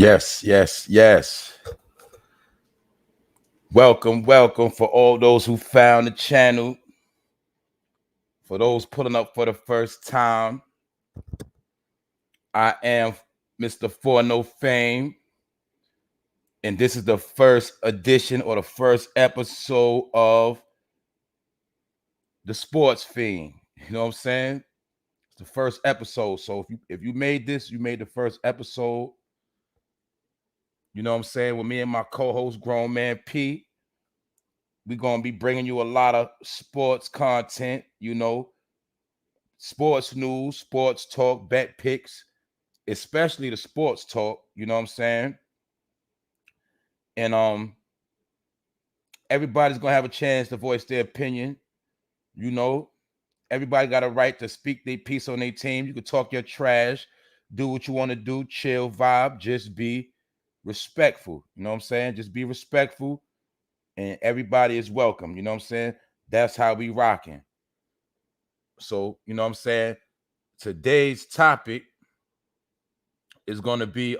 Yes, yes, yes. Welcome, welcome for all those who found the channel. For those pulling up for the first time, I am Mr. For No Fame, and this is the first edition or the first episode of The Sports Fiend. You know what I'm saying? It's the first episode. So if you made this, you made the first episode. You know what I'm saying? With me and my co-host, Grown Man P. We're gonna be bringing you a lot of sports content, sports news, sports talk, bet picks, especially the sports talk, you know what I'm saying? And everybody's gonna have a chance to voice their opinion, you know. Everybody got a right to speak their piece on their team. You can talk your trash, do what you want to do, chill, vibe, just be respectful. You know what I'm saying? Just be respectful, and everybody is welcome. You know what I'm saying? That's how we rocking. So, you know what I'm saying? Today's topic is gonna be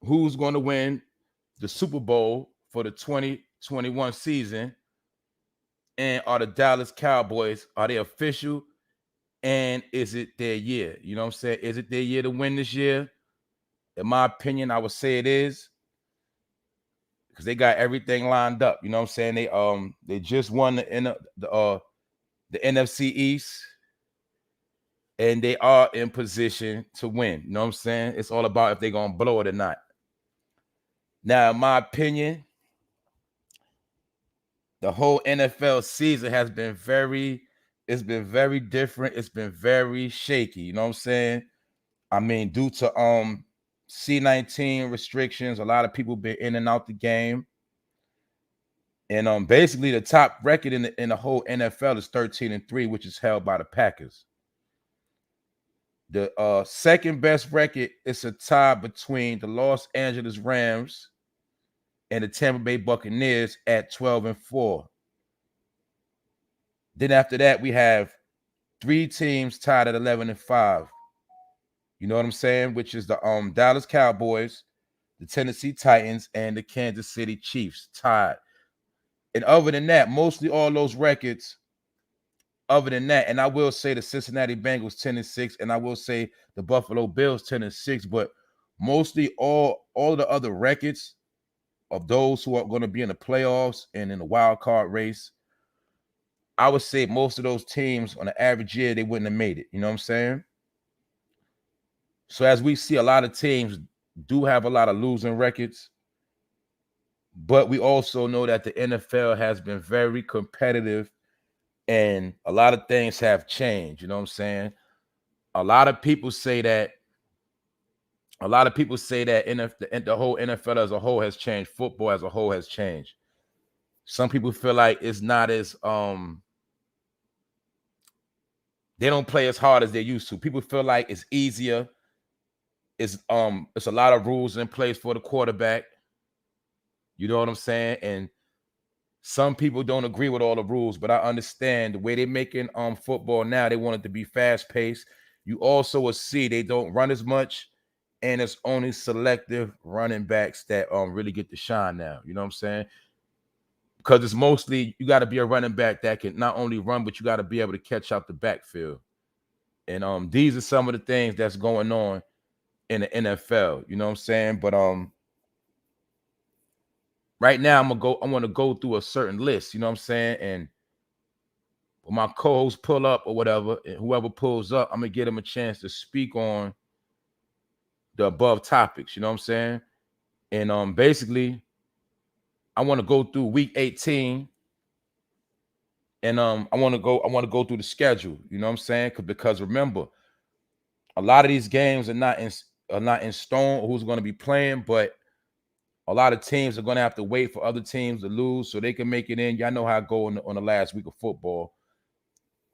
who's gonna win the Super Bowl for the 2021 season, and are the Dallas Cowboys, are they official, and is it their year? You know what I'm saying? Is it their year to win this year? In my opinion, I would say it is, because they got everything lined up. You know what I'm saying? They just won the NFC East, and they are in position to win. You know what I'm saying? It's all about if they're gonna blow it or not. Now, in my opinion, the whole NFL season has been it's been very different. It's been very shaky. You know what I'm saying? I mean, due to C-19 restrictions, a lot of people been in and out the game. And basically the top record in the whole NFL is 13-3, which is held by the Packers. The second best record is a tie between the Los Angeles Rams and the Tampa Bay Buccaneers at 12-4. Then after that, we have three teams tied at 11-5. You know what I'm saying? Which is the Dallas Cowboys, the Tennessee Titans, and the Kansas City Chiefs tied. And other than that, mostly all those records, other than that, and I will say the Cincinnati Bengals 10-6, and I will say the Buffalo Bills 10-6, but mostly all of the other records of those who are going to be in the playoffs and in the wild card race, I would say most of those teams on an average year, they wouldn't have made it. You know what I'm saying? So as we see, a lot of teams do have a lot of losing records, but we also know that the NFL has been very competitive and a lot of things have changed. You know what I'm saying? A lot of people say that the whole NFL as a whole has changed. Football as a whole has changed. Some people feel like it's not as they don't play as hard as they used to. People feel like it's easier. It's a lot of rules in place for the quarterback. You know what I'm saying? And some people don't agree with all the rules, but I understand the way they're making football now. They want it to be fast paced. You also will see they don't run as much, and it's only selective running backs that really get to shine now. You know what I'm saying? Because it's mostly you got to be a running back that can not only run, but you got to be able to catch out the backfield. And these are some of the things that's going on in the NFL. You know what I'm saying? But right now I want to go through a certain list. You know what I'm saying? And when my co-host pull up or whatever, and whoever pulls up, I'm gonna get them a chance to speak on the above topics. You know what I'm saying? And basically, I want to go through week 18, and I want to go through the schedule. You know what I'm saying? Because remember, a lot of these games are not in stone who's going to be playing, but a lot of teams are going to have to wait for other teams to lose so they can make it in. Y'all know how I go on the last week of football.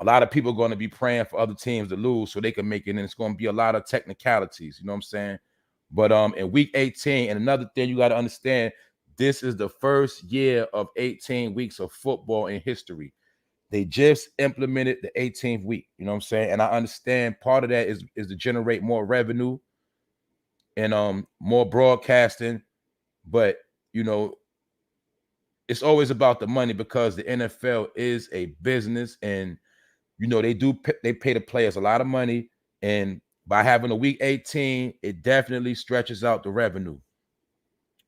A lot of people are going to be praying for other teams to lose so they can make it in. It's going to be a lot of technicalities. You know what I'm saying? But in week 18, and another thing you got to understand, this is the first year of 18 weeks of football in history. They just implemented the 18th week. You know what I'm saying? And I understand part of that is to generate more revenue. and more broadcasting. But you know, it's always about the money because the NFL is a business, and you know they pay the players a lot of money, and by having a week 18, it definitely stretches out the revenue.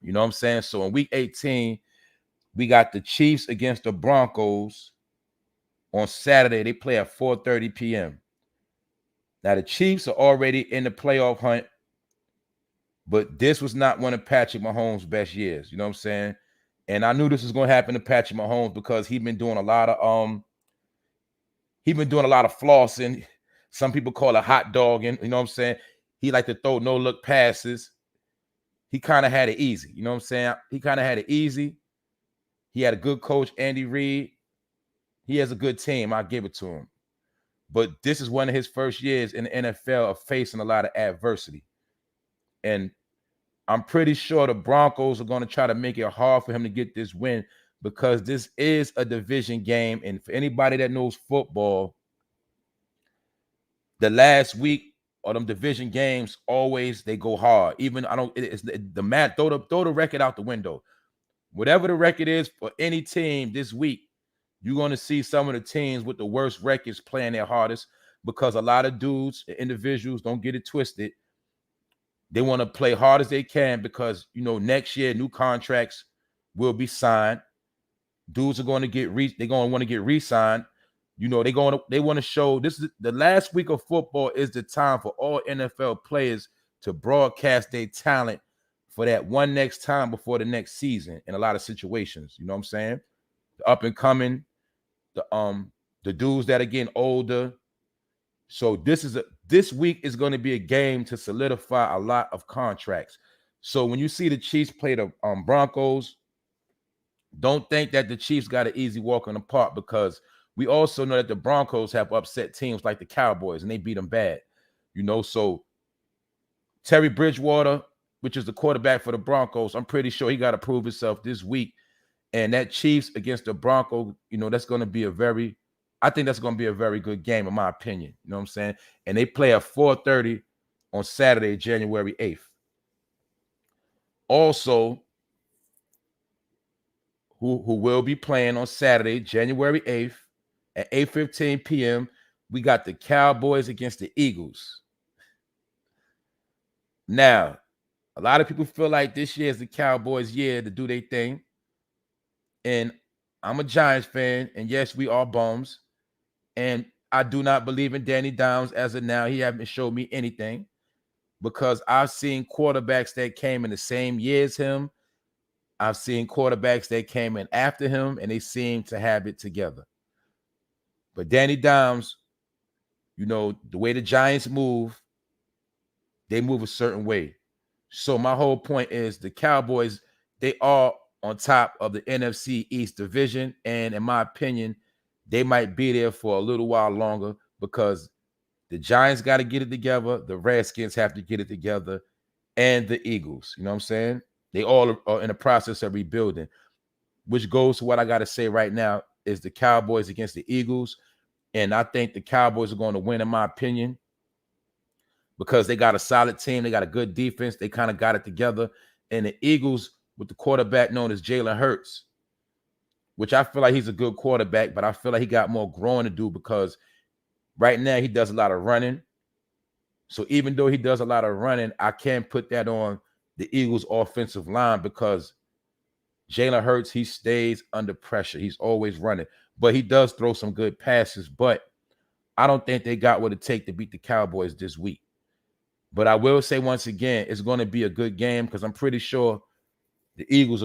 You know what I'm saying? So in week 18, we got the Chiefs against the Broncos on Saturday. They play at 4:30 p.m. Now the Chiefs are already in the playoff hunt, but this was not one of Patrick Mahomes' best years. You know what I'm saying? And I knew this was going to happen to Patrick Mahomes because he's been doing a lot of flossing. Some people call it hot dogging. You know what I'm saying? He like to throw no look passes. He kind of had it easy. You know what I'm saying? He kind of had it easy. He had a good coach, Andy Reid. He has a good team. I'll give it to him. But this is one of his first years in the NFL of facing a lot of adversity. And I'm pretty sure the Broncos are going to try to make it hard for him to get this win because this is a division game. And for anybody that knows football, the last week of them division games, always they go hard. Even it's the math, throw the record out the window. Whatever the record is for any team this week, you're going to see some of the teams with the worst records playing their hardest because a lot of dudes, individuals, don't get it twisted. They want to play hard as they can because, you know, next year, new contracts will be signed. Dudes are going to they're going to want to get re-signed. You know, they want to show this is the last week of football is the time for all NFL players to broadcast their talent for that one next time before the next season in a lot of situations. You know what I'm saying? The up and coming, the dudes that are getting older. So this week is going to be a game to solidify a lot of contracts. So when you see the Chiefs play the Broncos, don't think that the Chiefs got an easy walk in the park because we also know that the Broncos have upset teams like the Cowboys and they beat them bad. You know, so Terry Bridgewater, which is the quarterback for the Broncos, I'm pretty sure he got to prove himself this week. And that Chiefs against the Broncos, you know, I think that's going to be a very good game, in my opinion. You know what I'm saying? And they play at 4:30 on Saturday, January 8th. Also, who will be playing on Saturday, January 8th at 8:15 p.m., we got the Cowboys against the Eagles. Now, a lot of people feel like this year is the Cowboys' year to do their thing. And I'm a Giants fan, and yes, we are bums. And I do not believe in Danny Downs as of now. He hasn't showed me anything because I've seen quarterbacks that came in the same year as him. I've seen quarterbacks that came in after him, and they seem to have it together. But Danny Downs, you know, the way the Giants move, they move a certain way. So my whole point is the Cowboys, they are on top of the NFC East division. And in my opinion, they might be there for a little while longer because the Giants got to get it together. The Redskins have to get it together. And the Eagles, you know what I'm saying? They all are in the process of rebuilding, which goes to what I got to say right now is the Cowboys against the Eagles. And I think the Cowboys are going to win, in my opinion, because they got a solid team. They got a good defense. They kind of got it together. And the Eagles, with the quarterback known as Jalen Hurts, which I feel like he's a good quarterback, but I feel like he got more growing to do because right now he does a lot of running. So even though he does a lot of running, I can't put that on the Eagles' offensive line because Jalen Hurts, he stays under pressure. He's always running, but he does throw some good passes. But I don't think they got what it takes to beat the Cowboys this week. But I will say once again, it's going to be a good game because I'm pretty sure the Eagles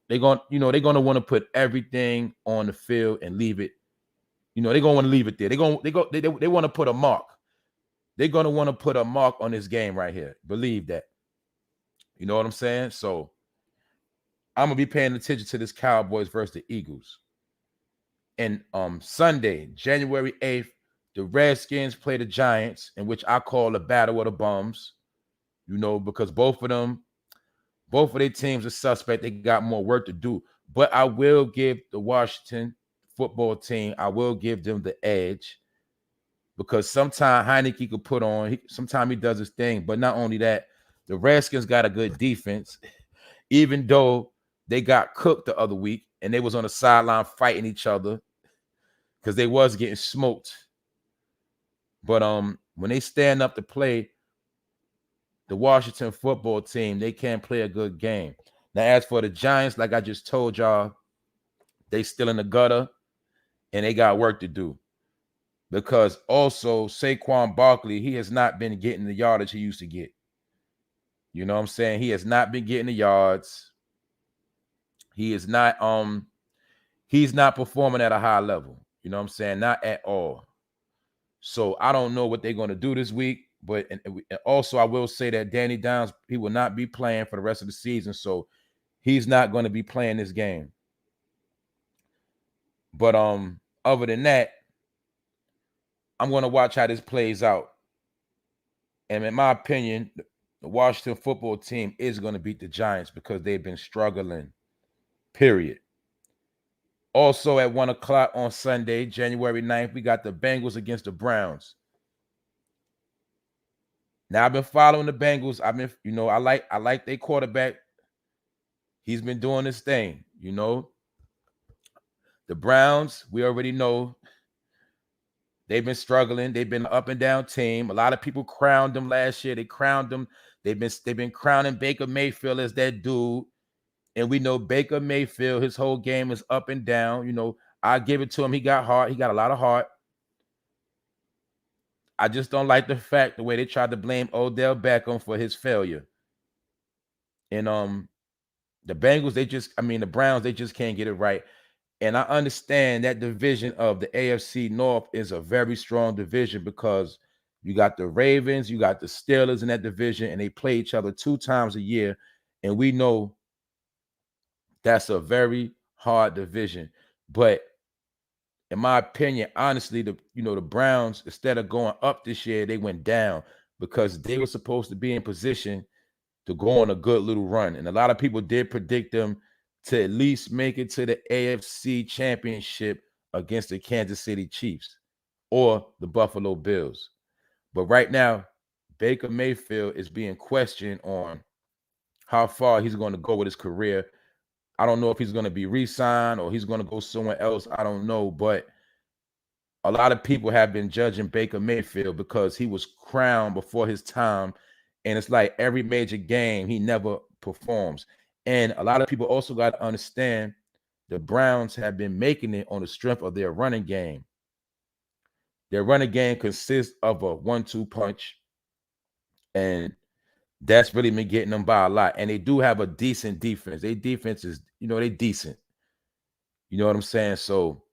they're going to want to put everything on the field and leave it. You know, they're going to want to leave it there. They want to put a mark. They're going to want to put a mark on this game right here. Believe that. You know what I'm saying? So I'm going to be paying attention to this Cowboys versus the Eagles. And Sunday, January 8th, the Redskins play the Giants, in which I call the battle of the bums, you know, because both of their teams are suspect. They got more work to do. But I will give the Washington football team, I will give them the edge because sometimes Heineke could put on, sometimes he does his thing. But not only that, The Redskins got a good defense, even though they got cooked the other week and they was on the sideline fighting each other because they was getting smoked. But when they stand up to play the Washington football team, they can't play a good game. Now, as for the Giants, like I just told y'all, they still in the gutter and they got work to do. Because also Saquon Barkley, he has not been getting the yardage he used to get. You know what I'm saying? He has not been getting the yards. He is not he's not performing at a high level. You know what I'm saying? Not at all. So I don't know what they're going to do this week. But and also I will say that Danny Downs, he will not be playing for the rest of the season. So he's not going to be playing this game. But other than that, I'm going to watch how this plays out. And in my opinion, the Washington football team is going to beat the Giants because they've been struggling, period. Also at 1 o'clock on Sunday, January 9th, we got the Bengals against the Browns. Now, I've been following the Bengals. I like their quarterback. He's been doing his thing, you know. The Browns, we already know they've been struggling. They've been an up and down team. A lot of people crowned them last year. They crowned them. They've been crowning Baker Mayfield as that dude. And we know Baker Mayfield, his whole game is up and down. You know, I give it to him. He got heart. He got a lot of heart. I just don't like the fact the way they tried to blame Odell Beckham for his failure. And the Bengals, the Browns, they just can't get it right. And I understand that division of the AFC North is a very strong division because you got the Ravens, you got the Steelers in that division, and they play each other 2 times a year. And we know that's a very hard division. But in my opinion, honestly, the Browns, instead of going up this year, they went down because they were supposed to be in position to go on a good little run. And a lot of people did predict them to at least make it to the AFC Championship against the Kansas City Chiefs or the Buffalo Bills. But right now, Baker Mayfield is being questioned on how far he's going to go with his career. I don't know if he's going to be re-signed or he's going to go somewhere else. I don't know. But a lot of people have been judging Baker Mayfield because he was crowned before his time. And it's like every major game, he never performs. And a lot of people also got to understand the Browns have been making it on the strength of their running game. Their running game consists of a 1-2 punch. And that's really been getting them by a lot. And they do have a decent defense. Their defense is, they decent. You know what I'm saying? So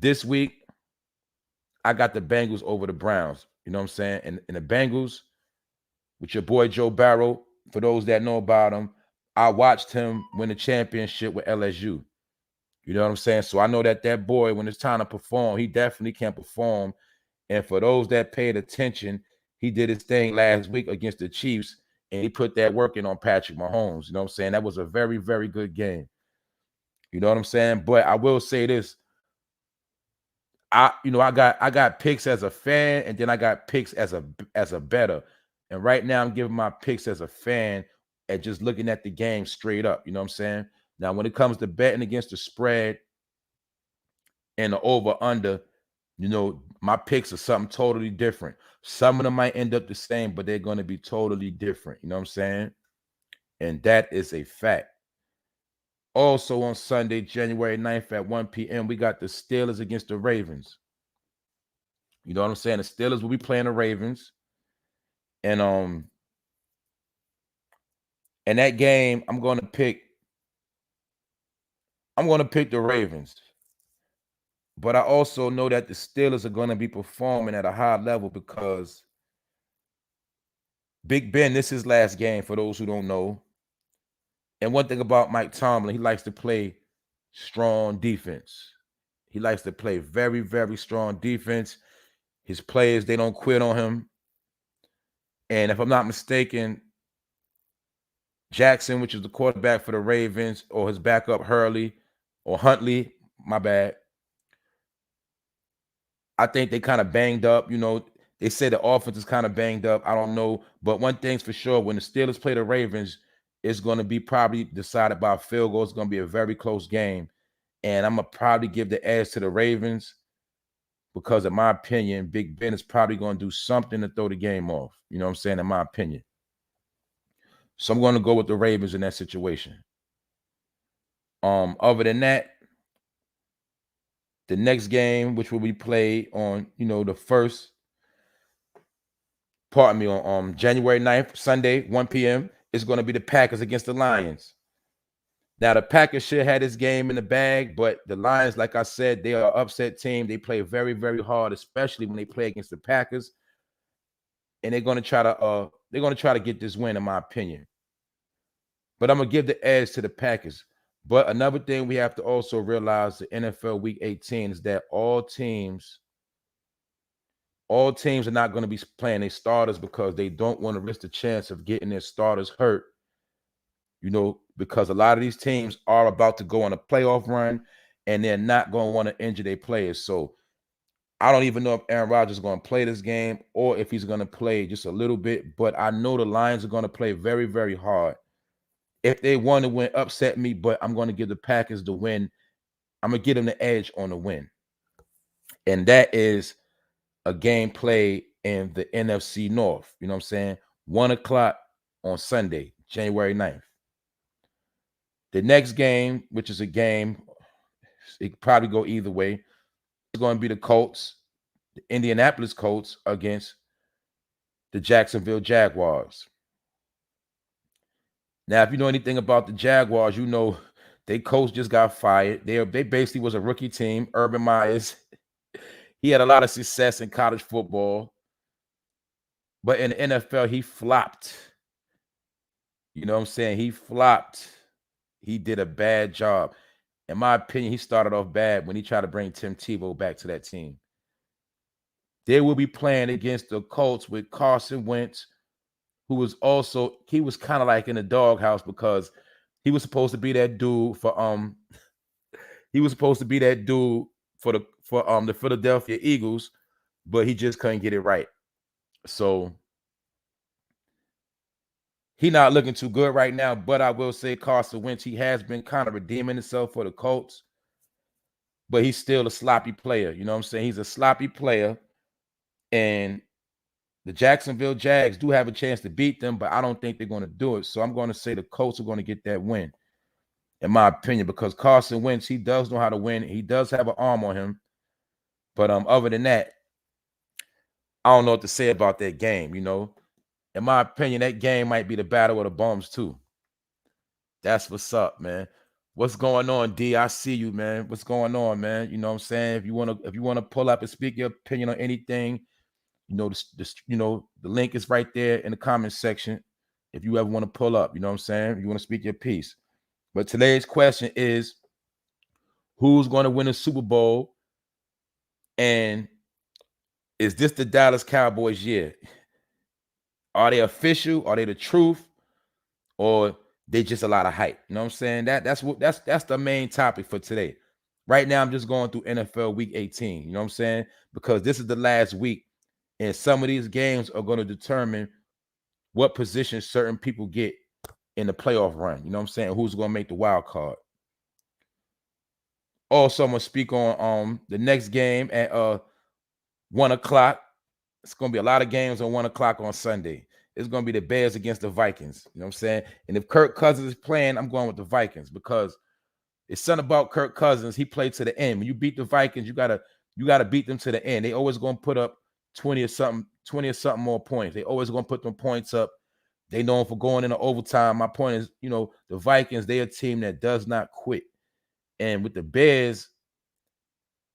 this week, I got the Bengals over the Browns. You know what I'm saying? And the Bengals, with your boy Joe Barrow, for those that know about him, I watched him win the championship with LSU. You know what I'm saying? So I know that boy, when it's time to perform, he definitely can perform. And for those that paid attention, he did his thing last week against the Chiefs, and he put that work in on Patrick Mahomes. You know what I'm saying? That was a very, very good game. You know what I'm saying? But I will say this. I got picks as a fan, and then I got picks as a bettor. And right now I'm giving my picks as a fan at just looking at the game straight up. You know what I'm saying? Now, when it comes to betting against the spread and the over-under, my picks are something totally different. Some of them might end up the same, but they're going to be totally different. You know what I'm saying? And that is a fact. Also on Sunday, January 9th at 1 p.m., we got the Steelers against the Ravens. You know what I'm saying? The Steelers will be playing the Ravens. And in that game, I'm going to pick the Ravens. But I also know that the Steelers are going to be performing at a high level because Big Ben, this is his last game for those who don't know. And one thing about Mike Tomlin, he likes to play strong defense. He likes to play very, very strong defense. His players, they don't quit on him. And if I'm not mistaken, Jackson, which is the quarterback for the Ravens, or his backup Huntley, my bad. I think they kind of banged up. They say the offense is kind of banged up. I don't know. But one thing's for sure, when the Steelers play the Ravens, it's going to be probably decided by a field goal. It's going to be a very close game. And I'm going to probably give the edge to the Ravens because, in my opinion, Big Ben is probably going to do something to throw the game off. You know what I'm saying? In my opinion. So I'm going to go with the Ravens in that situation. Other than that, the next game, which will be played on, the first, on January 9th, Sunday, 1 p.m., is going to be the Packers against the Lions. Now, the Packers should have this game in the bag, but the Lions, like I said, they are an upset team. They play very, very hard, especially when they play against the Packers. And they're going to try to get this win, in my opinion. But I'm going to give the edge to the Packers. But another thing we have to also realize, the NFL Week 18, is that all teams are not going to be playing their starters because they don't want to risk the chance of getting their starters hurt. Because a lot of these teams are about to go on a playoff run and they're not going to want to injure their players. So I don't even know if Aaron Rodgers is going to play this game or if he's going to play just a little bit. But I know the Lions are going to play very, very hard. If they want to win, upset me, but I'm going to give the Packers the win. I'm going to give them the edge on the win. And that is a game played in the NFC North. You know what I'm saying? 1 o'clock on Sunday, January 9th. The next game, which is a game, it could probably go either way. It's going to be the Colts, the Indianapolis Colts against the Jacksonville Jaguars. Now, if you know anything about the Jaguars, you know their coach just got fired. They basically was a rookie team. Urban Myers, he had a lot of success in college football, but in the NFL, he flopped. You know what I'm saying? He flopped. He did a bad job. In my opinion, he started off bad when he tried to bring Tim Tebow back to that team. They will be playing against the Colts with Carson Wentz, who was he was kind of like in the doghouse because he was supposed to be that dude for the Philadelphia Eagles, but he just couldn't get it right. So he's not looking too good right now, but I will say Carson Wentz, he has been kind of redeeming himself for the Colts, but he's still a sloppy player. You know what I'm saying? He's a sloppy player, and the Jacksonville Jags do have a chance to beat them, but I don't think they're going to do it. So I'm going to say the Colts are going to get that win, in my opinion, because Carson Wentz, he does know how to win. He does have an arm on him. But other than that, I don't know what to say about that game, In my opinion, that game might be the battle of the bums too. That's what's up, man. What's going on, D? I see you, man. What's going on, man? You know what I'm saying? If you want to pull up and speak your opinion on anything, the link is right there in the comment section. If you ever want to pull up, you know what I'm saying? If you want to speak your piece. But today's question is, who's going to win the Super Bowl? And is this the Dallas Cowboys year? Are they official? Are they the truth? Or they just a lot of hype? You know what I'm saying? That's the main topic for today. Right now, I'm just going through NFL Week 18. You know what I'm saying? Because this is the last week, and some of these games are going to determine what position certain people get in the playoff run. You know what I'm saying? Who's going to make the wild card? Also, I'm going to speak on the next game at 1 o'clock. It's going to be a lot of games on 1 o'clock on Sunday. It's going to be the Bears against the Vikings. You know what I'm saying? And if Kirk Cousins is playing, I'm going with the Vikings because it's something about Kirk Cousins. He played to the end. When you beat the Vikings, you gotta beat them to the end. They always going to put up 20 or something more points. They always going to put them points up. They known for going into overtime. My point is, the Vikings, they're a team that does not quit. And with the Bears,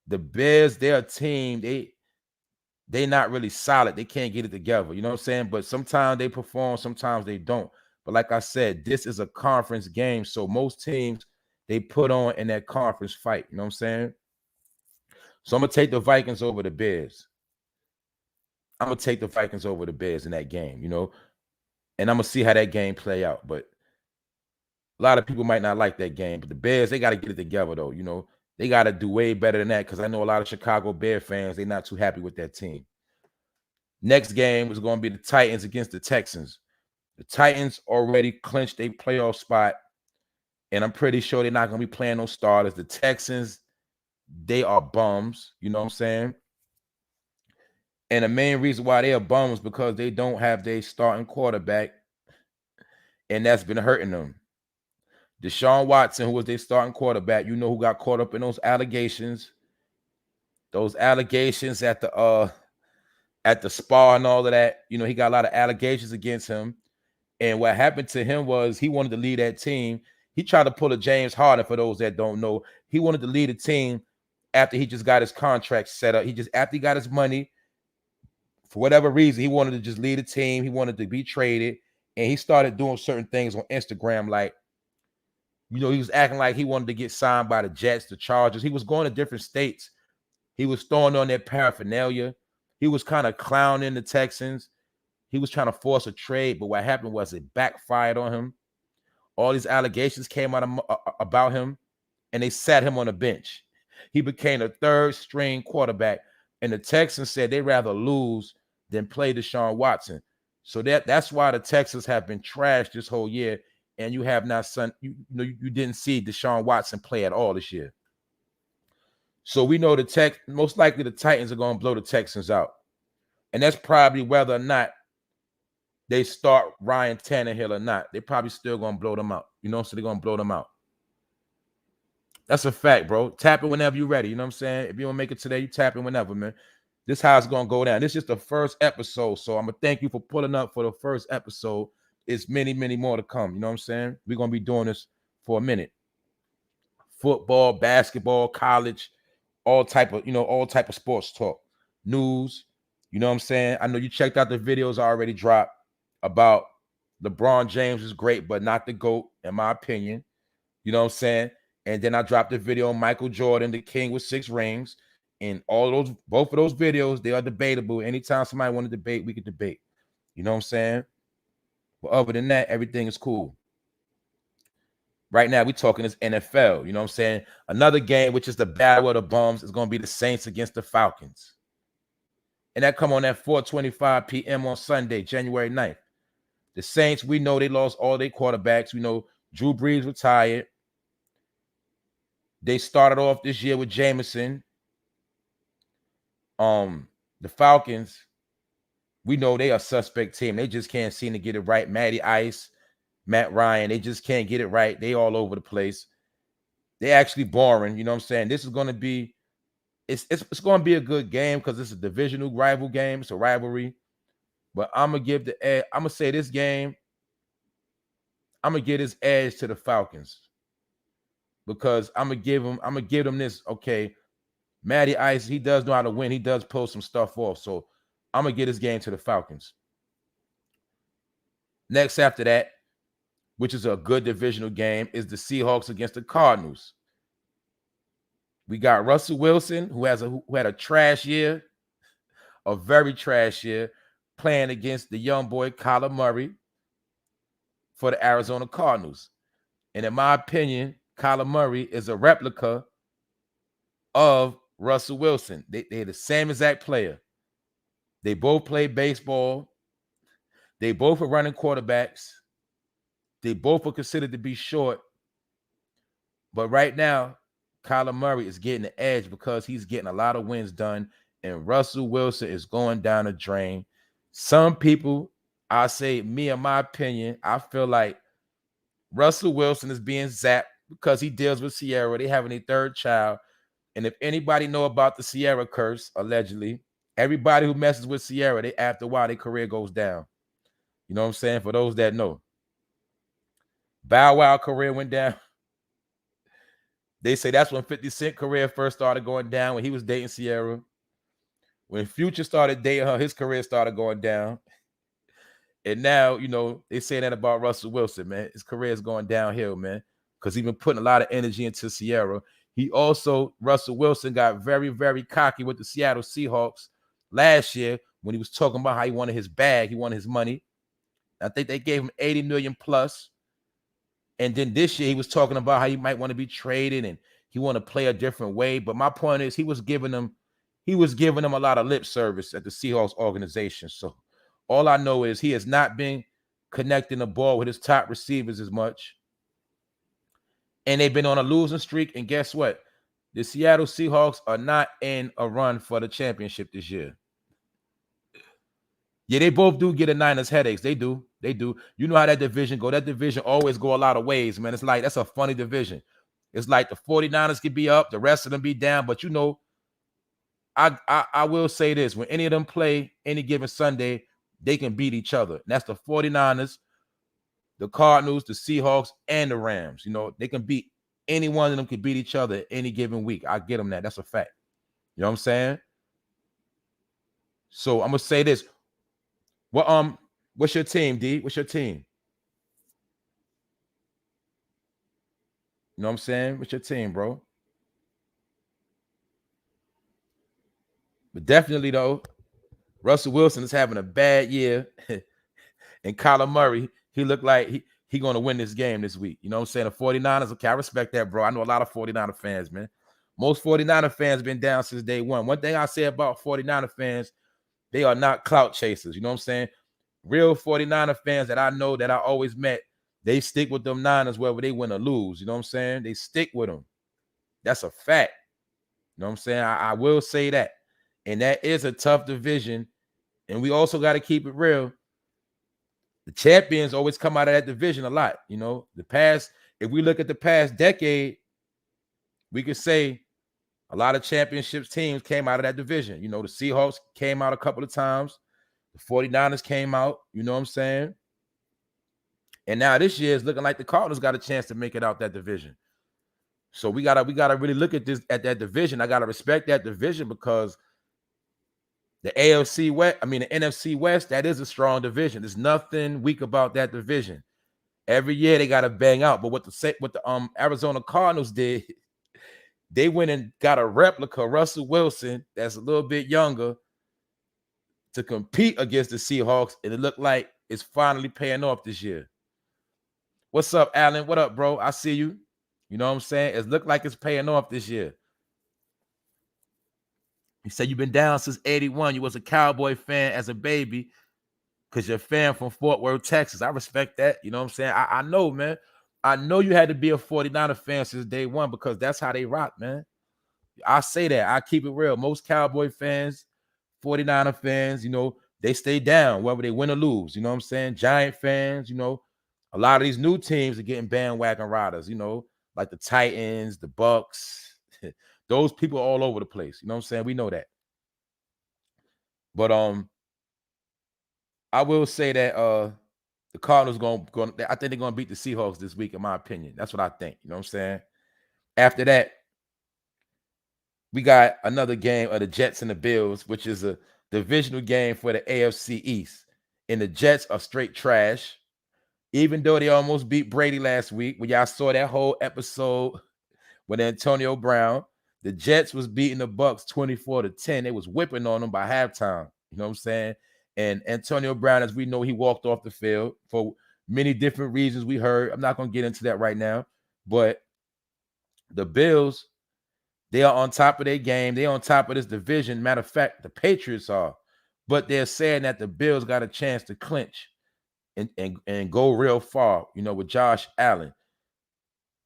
they're a team, they're not really solid. They can't get it together. You know what I'm saying? But sometimes they perform, sometimes they don't. But like I said, this is a conference game. So most teams, they put on in that conference fight. You know what I'm saying? So I'm going to take the Vikings over the Bears. I'm going to take the Vikings over the Bears in that game, And I'm going to see how that game play out. But a lot of people might not like that game. But the Bears, they got to get it together, though. They got to do way better than that because I know a lot of Chicago Bear fans, they're not too happy with that team. Next game was going to be the Titans against the Texans. The Titans already clinched a playoff spot, and I'm pretty sure they're not going to be playing no starters. The Texans, they are bums. You know what I'm saying? And the main reason why they are bums is because they don't have their starting quarterback, and that's been hurting them. Deshaun Watson, who was their starting quarterback, you know who got caught up in those allegations. Those allegations at the spa and all of that. You know, he got a lot of allegations against him. And what happened to him was he wanted to lead that team. He tried to pull a James Harden, for those that don't know. He wanted to lead a team after he just got his contract set up. After he got his money, for whatever reason, he wanted to just lead a team. He wanted to be traded. And he started doing certain things on Instagram, like, you know, he was acting like he wanted to get signed by the Jets, the Chargers. He was going to different states. He was throwing on their paraphernalia. He was kind of clowning the Texans. He was trying to force a trade, but what happened was it backfired on him. All these allegations came out about him, and they sat him on the bench. He became a third-string quarterback, and the Texans said they'd rather lose than play Deshaun Watson. So that's why the Texans have been trashed this whole year, and you have not you didn't see Deshaun Watson play at all this year. So we know most likely the Titans are going to blow the Texans out. And that's probably whether or not they start Ryan Tannehill or not. They're probably still going to blow them out. You know, so they're going to blow them out. That's a fact, bro. Tap it whenever you're ready. You know what I'm saying? If you don't make it today, you tap it whenever, man. This is how it's going to go down. This is just the first episode. So I'm going to thank you for pulling up for the first episode. It's many, many more to come. You know what I'm saying? We're going to be doing this for a minute. Football, basketball, college, all type of sports talk, news. You know what I'm saying? I know you checked out the videos I already dropped about LeBron James is great, but not the GOAT, in my opinion. You know what I'm saying? And then I dropped a video on Michael Jordan, the king with 6 rings. And both of those videos, they are debatable. Anytime somebody want to debate, we can debate. You know what I'm saying? But other than that, everything is cool. Right now, we're talking this NFL. You know what I'm saying? Another game, which is the battle of the bums, is going to be the Saints against the Falcons. And that come on at 4:25 p.m. on Sunday, January 9th. The Saints, we know they lost all their quarterbacks. We know Drew Brees retired. They started off this year with Jameson. The Falcons, we know they are a suspect team. They just can't seem to get it right. Matty Ice, Matt Ryan, they just can't get it right. They all over the place. They actually boring. You know what I'm saying? This is going to be, it's going to be a good game because it's a divisional rival game. It's a rivalry. But I'm going to say this game, I'm going to give this edge to the Falcons. Because I'm going to give them this, okay, Matty Ice, he does know how to win. He does pull some stuff off. So I'm going to give this game to the Falcons. Next after that, which is a good divisional game, is the Seahawks against the Cardinals. We got Russell Wilson, who had a trash year, a very trash year, playing against the young boy Kyler Murray for the Arizona Cardinals. And in my opinion, Kyler Murray is a replica of Russell Wilson. They're the same exact player. They both play baseball. They both are running quarterbacks. They both are considered to be short. But right now, Kyler Murray is getting the edge because he's getting a lot of wins done, and Russell Wilson is going down the drain. Some people, I say, me in my opinion, I feel like Russell Wilson is being zapped because he deals with Sierra. They having a third child. And if anybody know about the Sierra curse, allegedly, everybody who messes with Sierra, after a while, their career goes down. You know what I'm saying? For those that know. Bow Wow career went down. They say that's when 50 Cent career first started going down, when he was dating Sierra. When Future started dating her, his career started going down. And now, you know, they say that about Russell Wilson, man. His career is going downhill, man, because he's been putting a lot of energy into Sierra. Russell Wilson got very, very cocky with the Seattle Seahawks last year when he was talking about how he wanted his bag, he wanted his money. I think they gave him $80 million plus. And then this year he was talking about how he might want to be traded and he want to play a different way. But my point is he was giving them he was giving them a lot of lip service at the Seahawks organization. So all I know is he has not been connecting the ball with his top receivers as much. And they've been on a losing streak. And guess what? The Seattle Seahawks are not in a run for the championship this year. Yeah, they both do get the Niners headaches. They do. They do. You know how that division go. That division always go a lot of ways, man. It's like, that's a funny division. It's like the 49ers could be up, the rest of them be down. But, you know, I will say this. When any of them play any given Sunday, they can beat each other. And that's the 49ers, the Cardinals, the Seahawks, and the Rams. You know, they can beat any one of them could beat each other any given week. I get them that. That's a fact. You know what I'm saying? So I'm gonna say this. What's your team, D? What's your team? You know what I'm saying? What's your team, bro? But definitely though, Russell Wilson is having a bad year. And Kyler Murray, he looked like he going to win this game this week. You know what I'm saying? The 49ers, okay, I respect that, bro. I know a lot of 49er fans, man. Most 49er fans been down since day one. One thing I say about 49er fans, they are not clout chasers. You know what I'm saying? Real 49er fans that I know that I always met, they stick with them Niners whether they win or lose. You know what I'm saying? They stick with them. That's a fact. You know what I'm saying? I will say that. And that is a tough division. And we also got to keep it real. The champions always come out of that division a lot. You know, if we look at the past decade, we could say a lot of championships teams came out of that division. You know, the Seahawks came out a couple of times. The 49ers came out, you know what I'm saying? And now this year it's looking like the Cardinals got a chance to make it out that division. So we gotta really look at that division. I gotta respect that division because the NFC West, that is a strong division. There's nothing weak about that division. Every year they got to bang out. But what the Arizona Cardinals did, they went and got a replica Russell Wilson that's a little bit younger to compete against the Seahawks, and it looked like it's finally paying off this year. What's up, Alan? What up, bro? I see you. You know what I'm saying? It looked like it's paying off this year. He said you've been down since 81. You was a Cowboy fan as a baby because you're a fan from Fort Worth, Texas. I respect that. You know what I'm saying? I know, man. I know you had to be a 49er fan since day one because that's how they rock, man. I say that. I keep it real. Most Cowboy fans, 49er fans, you know, they stay down whether they win or lose. You know what I'm saying? Giant fans, you know, a lot of these new teams are getting bandwagon riders, you know, like the Titans, the Bucks. Those people are all over the place. You know what I'm saying? We know that. But I will say that the Cardinals I think they're gonna beat the Seahawks this week, in my opinion. That's what I think. You know what I'm saying? After that, we got another game of the Jets and the Bills, which is a divisional game for the AFC East. And the Jets are straight trash. Even though they almost beat Brady last week, when y'all saw that whole episode with Antonio Brown, the Jets was beating the Bucks 24-10. They was whipping on them by halftime. You know what I'm saying? And Antonio Brown, as we know, he walked off the field for many different reasons we heard. I'm not going to get into that right now. But the Bills, they are on top of their game. They're on top of this division. Matter of fact, the Patriots are. But they're saying that the Bills got a chance to clinch and go real far, you know, with Josh Allen.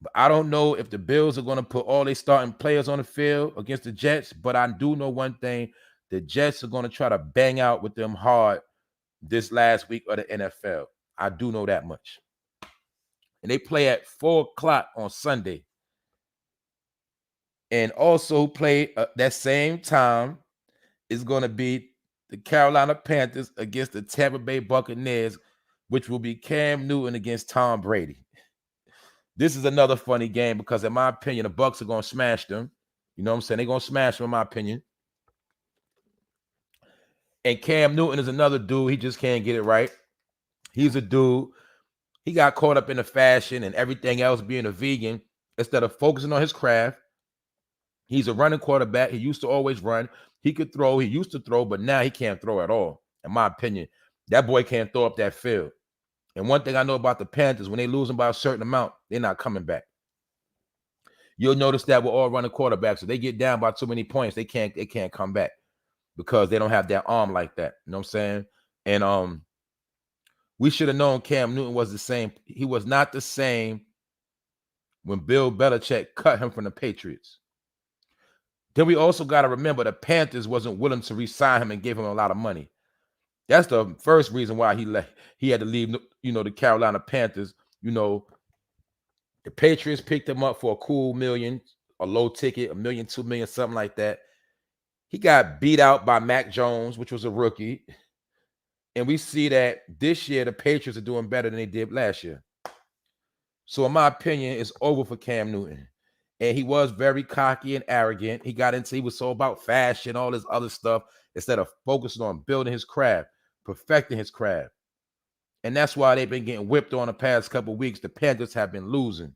But I don't know if the Bills are going to put all their starting players on the field against the Jets, but I do know one thing. The Jets are going to try to bang out with them hard this last week of the NFL. I do know that much. And they play at 4 o'clock on Sunday. And also play that same time is going to be the Carolina Panthers against the Tampa Bay Buccaneers, which will be Cam Newton against Tom Brady. This is another funny game because, in my opinion, the Bucs are going to smash them. You know what I'm saying? They're going to smash them, in my opinion. And Cam Newton is another dude. He just can't get it right. He's a dude. He got caught up in the fashion and everything else, being a vegan, instead of focusing on his craft. He's a running quarterback. He used to always run. He could throw. He used to throw, but now he can't throw at all, in my opinion. That boy can't throw up that field. And one thing I know about the Panthers, when they lose them by a certain amount, they're not coming back. You'll notice that we're all running quarterbacks. So they get down by too many points, they can't come back because they don't have that arm like that. You know what I'm saying? And we should have known Cam Newton was the same. He was not the same when Bill Belichick cut him from the Patriots. Then we also got to remember the Panthers wasn't willing to re-sign him and give him a lot of money. That's the first reason why he had to leave, the Carolina Panthers. The Patriots picked him up for a cool $1 million, a low ticket, $1 million, $2 million, something like that. He got beat out by Mac Jones, which was a rookie. And we see that this year the Patriots are doing better than they did last year. So in my opinion, it's over for Cam Newton. And he was very cocky and arrogant. He was so about fashion, all this other stuff, instead of focusing on building his craft, perfecting his craft. And that's why they've been getting whipped on the past couple of weeks. The Panthers have been losing.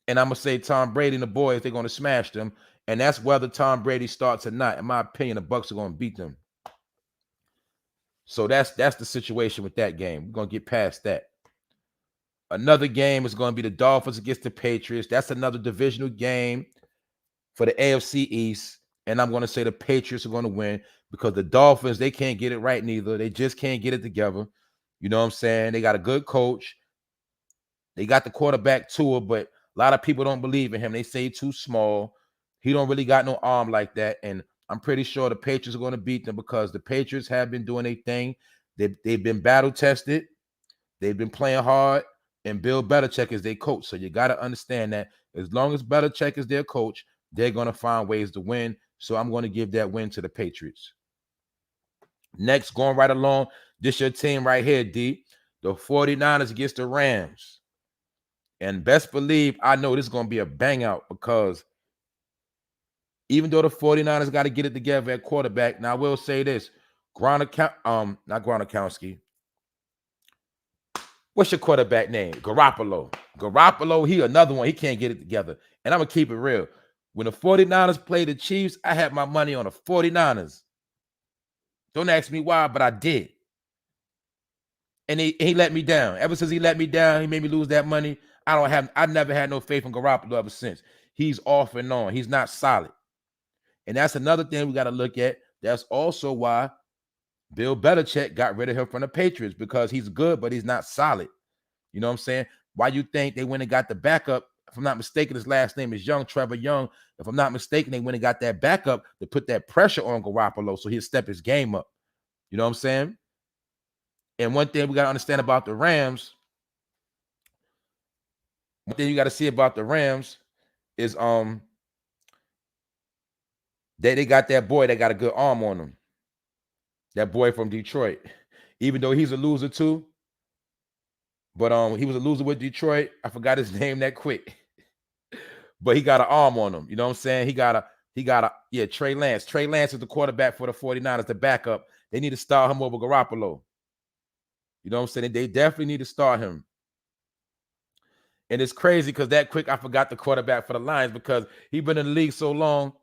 And I'm going to say Tom Brady and the boys, they're going to smash them. And that's whether Tom Brady starts or not. In my opinion, the Bucs are going to beat them. So that's the situation with that game. We're going to get past that. Another game is going to be the Dolphins against the Patriots. That's another divisional game for the AFC East. And I'm going to say the Patriots are going to win because the Dolphins, they can't get it right neither. They just can't get it together. You know what I'm saying? They got a good coach. They got the quarterback Tua, but a lot of people don't believe in him. They say he's too small. He don't really got no arm like that. And I'm pretty sure the Patriots are going to beat them because the Patriots have been doing their thing. They've been battle tested. They've been playing hard. And Bill Belichick is their coach. So you got to understand that as long as Belichick is their coach, they're going to find ways to win. So I'm going to give that win to the Patriots. Next, going right along, this your team right here, D. The 49ers against the Rams. And best believe I know this is going to be a bang out because even though the 49ers got to get it together at quarterback, now I will say this, not Gronkowski. What's your quarterback name? Garoppolo, he another one. He can't get it together. And I'm going to keep it real. When the 49ers played the Chiefs, I had my money on the 49ers. Don't ask me why, but I did. And he let me down. Ever since he let me down, he made me lose that money. I never had no faith in Garoppolo ever since. He's off and on. He's not solid. And that's another thing we got to look at. That's also why Bill Belichick got rid of him from the Patriots because he's good, but he's not solid. You know what I'm saying? Why you think they went and got the backup? If I'm not mistaken, his last name is Young, Trevor Young. If I'm not mistaken, they went and got that backup to put that pressure on Garoppolo so he'll step his game up. You know what I'm saying? And one thing we got to understand about the Rams, one thing you got to see about the Rams is they got that boy that got a good arm on him. That boy from Detroit. Even though he's a loser too. But he was a loser with Detroit. I forgot his name that quick. But he got an arm on him. You know what I'm saying? He got a Trey Lance. Trey Lance is the quarterback for the 49ers, the backup. They need to start him over Garoppolo. You know what I'm saying? They definitely need to start him. And it's crazy because that quick I forgot the quarterback for the Lions because he's been in the league so long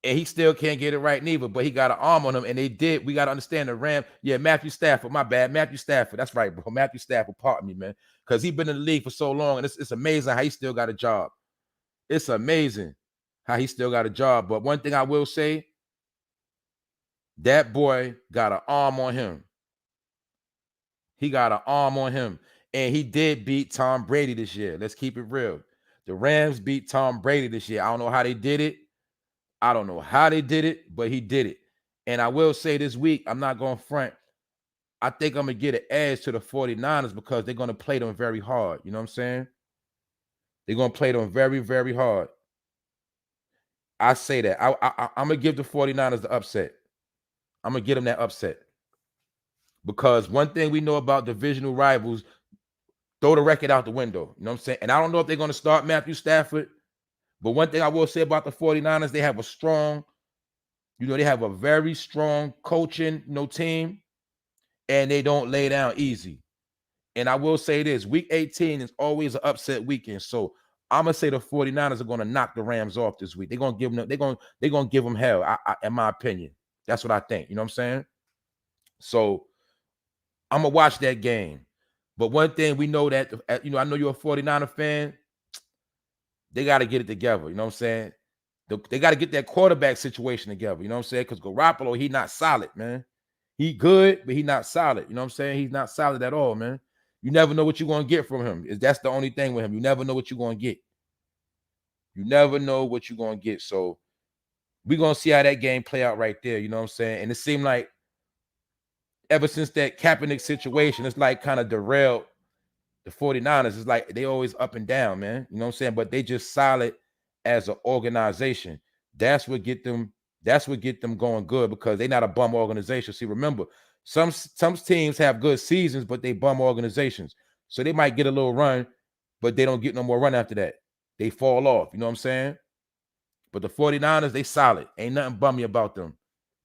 and he still can't get it right neither. But he got an arm on him and they did. We got to understand the Rams. Yeah, Matthew Stafford. My bad. Matthew Stafford. That's right, bro. Matthew Stafford, pardon me, man. Because he's been in the league for so long and it's amazing how he still got a job. It's amazing how he still got a job. But one thing I will say, that boy got an arm on him. He got an arm on him. And he did beat Tom Brady this year. Let's keep it real. The Rams beat Tom Brady this year. I don't know how they did it. But he did it. And I will say this week, I'm not going to front. I think I'm going to get an edge to the 49ers because they're going to play them very hard. You know what I'm saying? They're going to play them very, very hard. I say that. I'm going to give the 49ers the upset. I'm going to get them that upset. Because one thing we know about divisional rivals, throw the record out the window. You know what I'm saying? And I don't know if they're going to start Matthew Stafford. But one thing I will say about the 49ers, they have they have a very strong coaching, team. And they don't lay down easy. And I will say this, week 18 is always an upset weekend. So I'm going to say the 49ers are going to knock the Rams off this week. They're going to give them hell, in my opinion. That's what I think. You know what I'm saying? So I'm going to watch that game. But one thing we know that, I know you're a 49er fan. they got to get it together. You know what I'm saying? They got to get that quarterback situation together. You know what I'm saying? Because Garoppolo, he not solid, man. He good, but he not solid. You know what I'm saying? He's not solid at all, man. You never know what you're going to get from him. That's the only thing with him. You never know what you're going to get. You never know what you're going to get. So we're going to see how that game play out right there. You know what I'm saying? And it seemed like ever since that Kaepernick situation, it's like kind of derailed the 49ers. It's like they always up and down, man. You know what I'm saying? But they just solid as an organization. That's what get them going good, because they're not a bum organization. See, remember, some teams have good seasons, but they bum organizations. So they might get a little run, but they don't get no more run after that. They fall off. You know what I'm saying? But the 49ers, they solid. Ain't nothing bummy about them.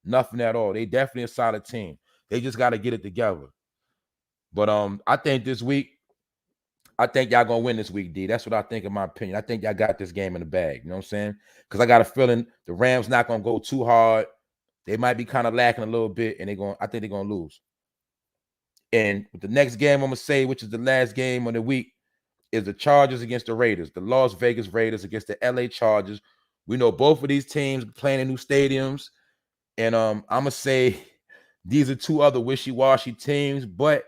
Nothing at all. They definitely a solid team. They just got to get it together. But I think this week, I think y'all gonna win this week, D. That's what I think, in my opinion. I think y'all got this game in the bag. You know what I'm saying? Because I got a feeling the Rams not gonna go too hard. They might be kind of lacking a little bit, and I think they're gonna lose. And with the next game, I'm gonna say, which is the last game of the week, is the Chargers against the Raiders. The Las Vegas Raiders against the LA Chargers. We know both of these teams playing in new stadiums, and I'm gonna say these are two other wishy-washy teams, but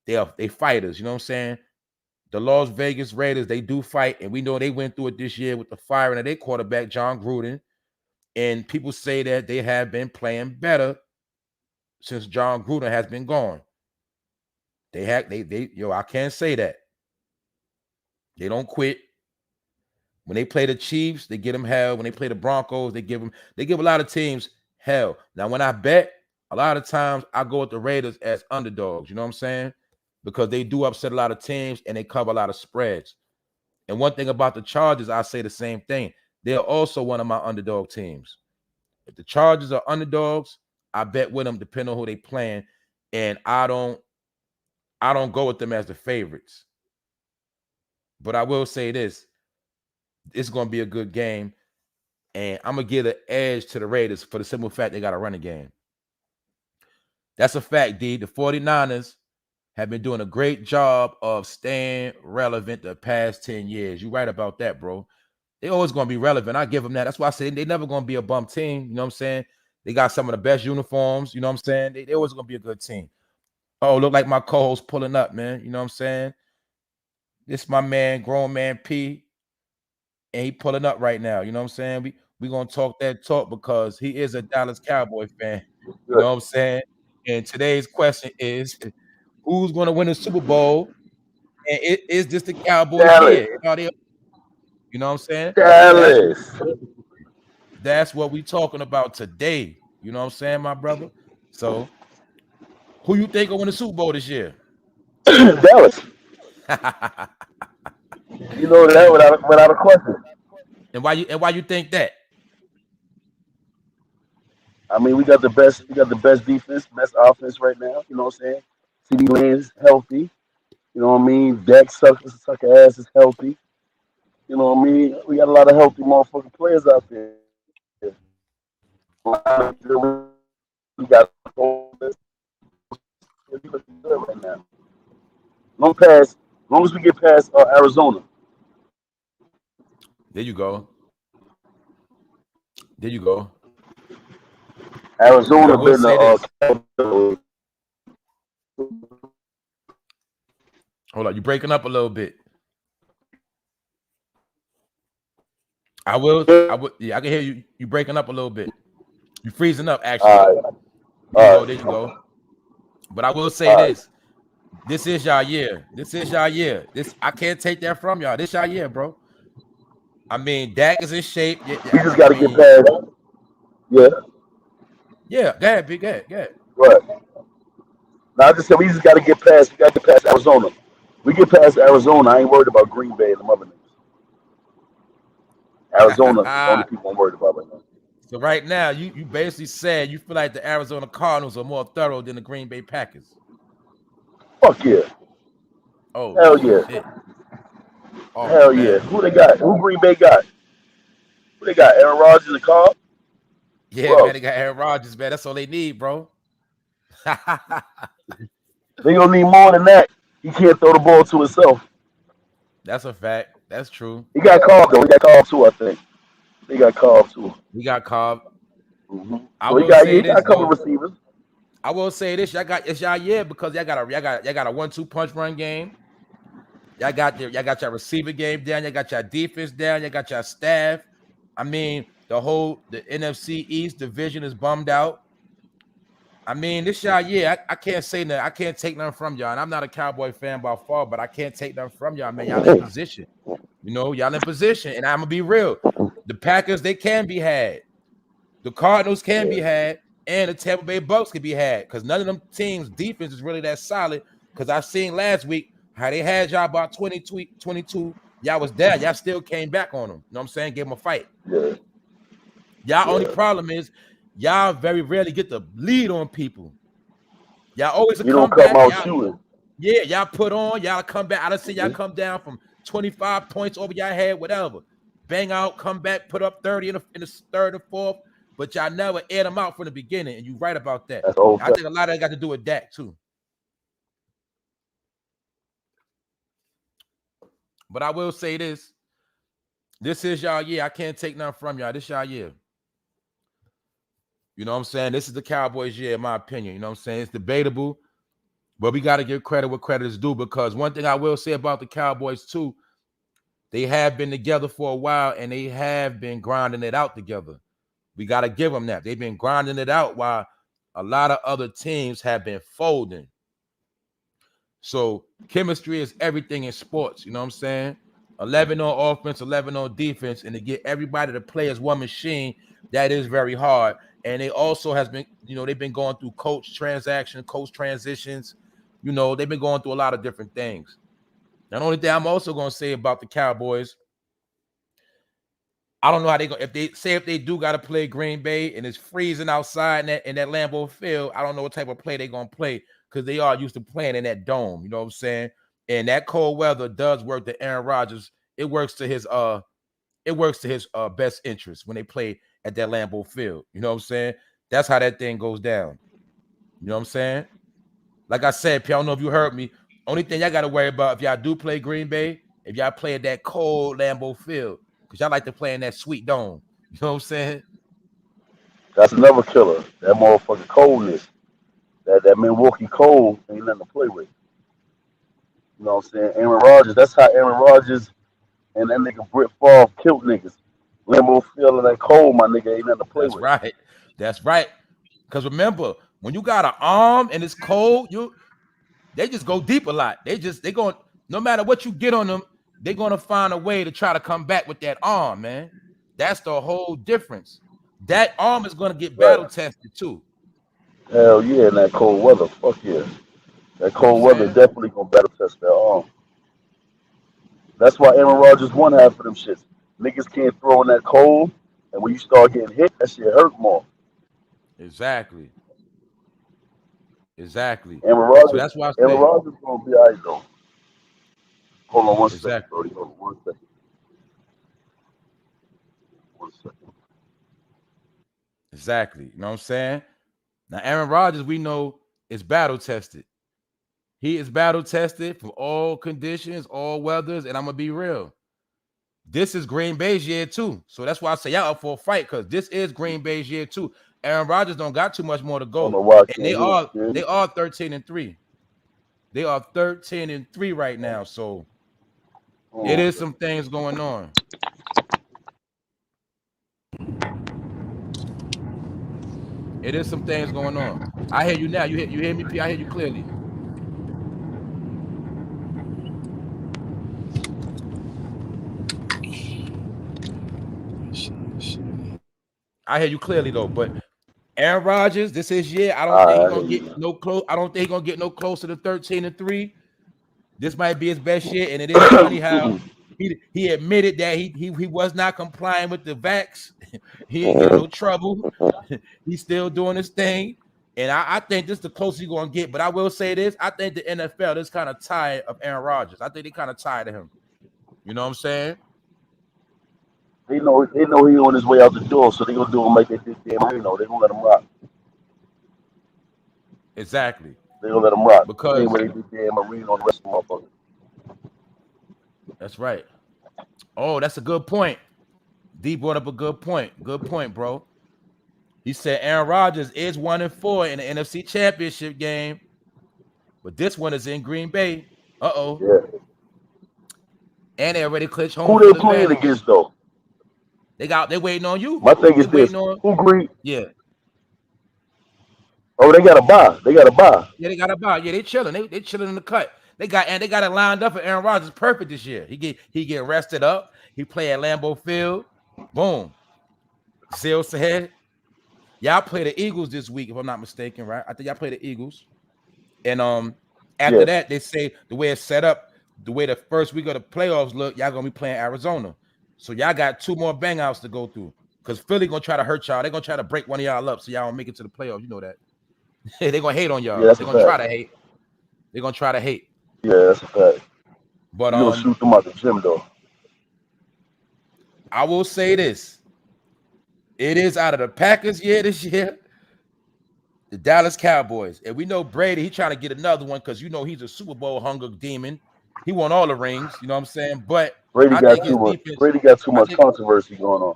they fighters. You know what I'm saying? The Las Vegas Raiders, they do fight, and we know they went through it this year with the firing of their quarterback, John Gruden. And people say that they have been playing better since John Gruden has been gone. I can't say that. They don't quit. When they play the Chiefs, they get them hell. When they play the Broncos, they give a lot of teams hell. Now, when I bet, a lot of times I go with the Raiders as underdogs. You know what I'm saying? Because they do upset a lot of teams and they cover a lot of spreads. And one thing about the Chargers, I say the same thing. They're also one of my underdog teams. If the Chargers are underdogs, I bet with them, depending on who they playing. And I don't go with them as the favorites. But I will say this. It's going to be a good game. And I'm going to give an edge to the Raiders for the simple fact they got a running game. That's a fact, D. The 49ers have been doing a great job of staying relevant the past 10 years. You're right about that, bro. They always going to be relevant. I give them that. That's why I say they never going to be a bum team. You know what I'm saying? They got some of the best uniforms. You know what I'm saying? They always going to be a good team. Oh, look like my co-host pulling up, man. You know what I'm saying? This my man, grown man P. And he pulling up right now. You know what I'm saying? We going to talk that talk because he is a Dallas Cowboy fan. You know what I'm saying? And today's question is, who's going to win the Super Bowl? And is this the Cowboys year? You know what I'm saying? That's what we talking about today. You know what I'm saying, my brother? So, who you think will win the Super Bowl this year? Dallas. You know that without a question. And why you think that? I mean, we got the best defense, best offense right now. You know what I'm saying? CD Lamb's healthy. You know what I mean? Dak sucker ass is healthy. You know what I mean? We got a lot of healthy motherfucking players out there. We got looking good right now. Long as we get past Arizona. There you go. But I Arizona will been say this. Hold on, you breaking up a little bit. Yeah, I can hear you. You breaking up a little bit. You freezing up, actually. There you go. But I will say this. This is y'all year. I can't take that from y'all. This y'all year, bro. I mean, Dak is in shape. We just got to get past. Yeah. Yeah, go ahead, big. Go ahead. Right. Now I just said we just got to get past. We got to get past Arizona. We get past Arizona. I ain't worried about Green Bay and the other niggas. Arizona is the only people I'm worried about right now. So right now, you basically said you feel like the Arizona Cardinals are more thorough than the Green Bay Packers. Fuck yeah. Oh, hell yeah. Oh, hell man. Yeah. Who they got? Who Green Bay got? Who they got? Aaron Rodgers and Carr? Yeah, man, they got Aaron Rodgers, man. That's all they need, bro. They gonna need more than that. He can't throw the ball to himself. That's a fact. That's true. He got called though. He got called too, I think. He got called too. We got Cobb. Mm-hmm. I So he will got say he got this a couple of though. receivers. I will say this. It's y'all year because y'all got a 1-2 punch run game. Y'all got your receiver game down. Y'all got your defense down. Y'all got your staff. I mean, the NFC East division is bummed out. I mean, this y'all, I can't say nothing. I can't take nothing from y'all. And I'm not a Cowboy fan by far, but I can't take nothing from y'all, man. Y'all in position. Y'all in position. And I'm gonna be real. The Packers, they can be had. The Cardinals can be had, and the Tampa Bay Bucks can be had. Because none of them teams' defense is really that solid. Because I seen last week how they had y'all about 22. Y'all was there. Y'all still came back on them. You know what I'm saying? Gave them a fight. Yeah. Y'all only problem is y'all very rarely get the lead on people. Y'all always You come don't come back. out shooting. Y'all put on. Y'all come back. I done see y'all come down from 25 points over y'all head, whatever. Bang out, come back, put up 30 in the third and fourth. But y'all never air them out from the beginning, and you right about that. That's old. I think a lot of that got to do with Dak too. But I will say this: this is y'all year. I can't take nothing from y'all. This y'all year. You know what I'm saying? This is the Cowboys' year, in my opinion. You know what I'm saying? It's debatable, but we got to give credit what credit is due. Because one thing I will say about the Cowboys too, they have been together for a while, and they have been grinding it out together. We got to give them that. They've been grinding it out while a lot of other teams have been folding. So chemistry is everything in sports. You know what I'm saying? 11 on offense, 11 on defense, and to get everybody to play as one machine, that is very hard. And they also has been, they've been going through coach transitions. They've been going through a lot of different things. And the only thing I'm also going to say about the Cowboys, I don't know how they go. If they do got to play Green Bay and it's freezing outside in that Lambeau Field, I don't know what type of play they're gonna play because they are used to playing in that dome. You know what I'm saying? And that cold weather does work to Aaron Rodgers. It works to his best interest when they play at that Lambeau Field. You know what I'm saying? That's how that thing goes down. You know what I'm saying? Like I said, P, I don't know if you heard me. Only thing y'all got to worry about if y'all do play Green Bay, if y'all play at that cold Lambeau Field. Because y'all like to play in that sweet dome. You know what I'm saying? That's another killer. That motherfucking coldness. That Milwaukee cold ain't nothing to play with. You know what I'm saying? Aaron Rodgers. That's how Aaron Rodgers and that nigga Brett Favre killed niggas. Lambeau Field and that cold, my nigga, ain't nothing to play That's with. right. That's right. Because remember, when you got an arm and it's cold, they just go deep a lot. They going, no matter what you get on them, they're going to find a way to try to come back with that arm, man. That's the whole difference. That arm is going to get battle Right. tested too. Hell yeah, in that cold weather. Fuck yeah. That You know what I'm cold weather saying? definitely gonna battle test their arm. That's why Aaron Rodgers won half of them shits. Niggas can't throw in that cold, and when you start getting hit, that shit hurt more. Exactly. Exactly. Aaron So Rodgers, that's why I Aaron say, Rodgers gonna be alright though. Hold on one second, exactly. Brody. Hold on 1 second. 1 second. Exactly. You know what I'm saying? Now, Aaron Rodgers, we know, is battle tested. He is battle tested for all conditions, all weathers, and I'm gonna be real. This is Green Bay's year too. So that's why I say y'all up for a fight, because this is Green Bay's year too. Aaron Rodgers don't got too much more to I don't go. know why I And they can't hear him. are You hear they me? are 13-3. They are 13-3 right now. So Hold it on a is second. some things going on. It is some things going on. I hear you now. You hear me, P? I hear you clearly. I hear you clearly though. But Aaron Rodgers, this is year. I don't think he's Alright, I gonna hear get you now. no close. I don't think he's gonna get no closer to 13-3. This might be his best year, and it is funny how he admitted that he was not complying with the vax. He ain't getting no trouble. He's still doing his thing, and I think this is the closest he's gonna get. But I will say this: I think the NFL is kind of tired of Aaron Rodgers. I think they kind of tired of him. You know what I'm saying? They know he on his way out the door, so they gonna do him like they did Dan Marino. They gonna let him rock. Exactly, They gonna let him rock. Same because way they did Dan Marino and the rest of the motherfuckers. that's right. Oh, that's a good point. D brought up a good point. Good point, bro. He said Aaron Rodgers is 1-4 in the NFC Championship game, but this one is in Green Bay. Uh-oh. Yeah. And they already clinched home Who they field playing advantage. against though? They waiting on you. My thing They is waiting this: on, who Green? yeah. Oh, they got to buy. They got to buy. Yeah, they got a buy. Yeah, they chilling. They chilling in the cut. They got it lined up for Aaron Rodgers perfect this year. He get rested up. He play at Lambeau Field. Boom. Zil said, y'all play the Eagles this week, if I'm not mistaken, right? I think y'all play the Eagles. And after Yes. that, they say the way it's set up, the way the first week of the playoffs look, y'all gonna be playing Arizona. So y'all got 2 more bang outs to go through. Because Philly gonna try to hurt y'all. They're gonna try to break one of y'all up so y'all don't make it to the playoffs. You know that. They're gonna hate on Yeah, y'all. that's They're a gonna try fact. to hate. They're gonna try to hate. Yeah, that's a fact. But You gonna shoot them out the gym though. I will say this. It is out of the Packers year this year, the Dallas Cowboys. And we know Brady, he trying to get another one because you know he's a Super Bowl hunger demon. He won all the rings, you know what I'm saying? But Brady I got think too his much. defense, Brady got too I much think, controversy going on.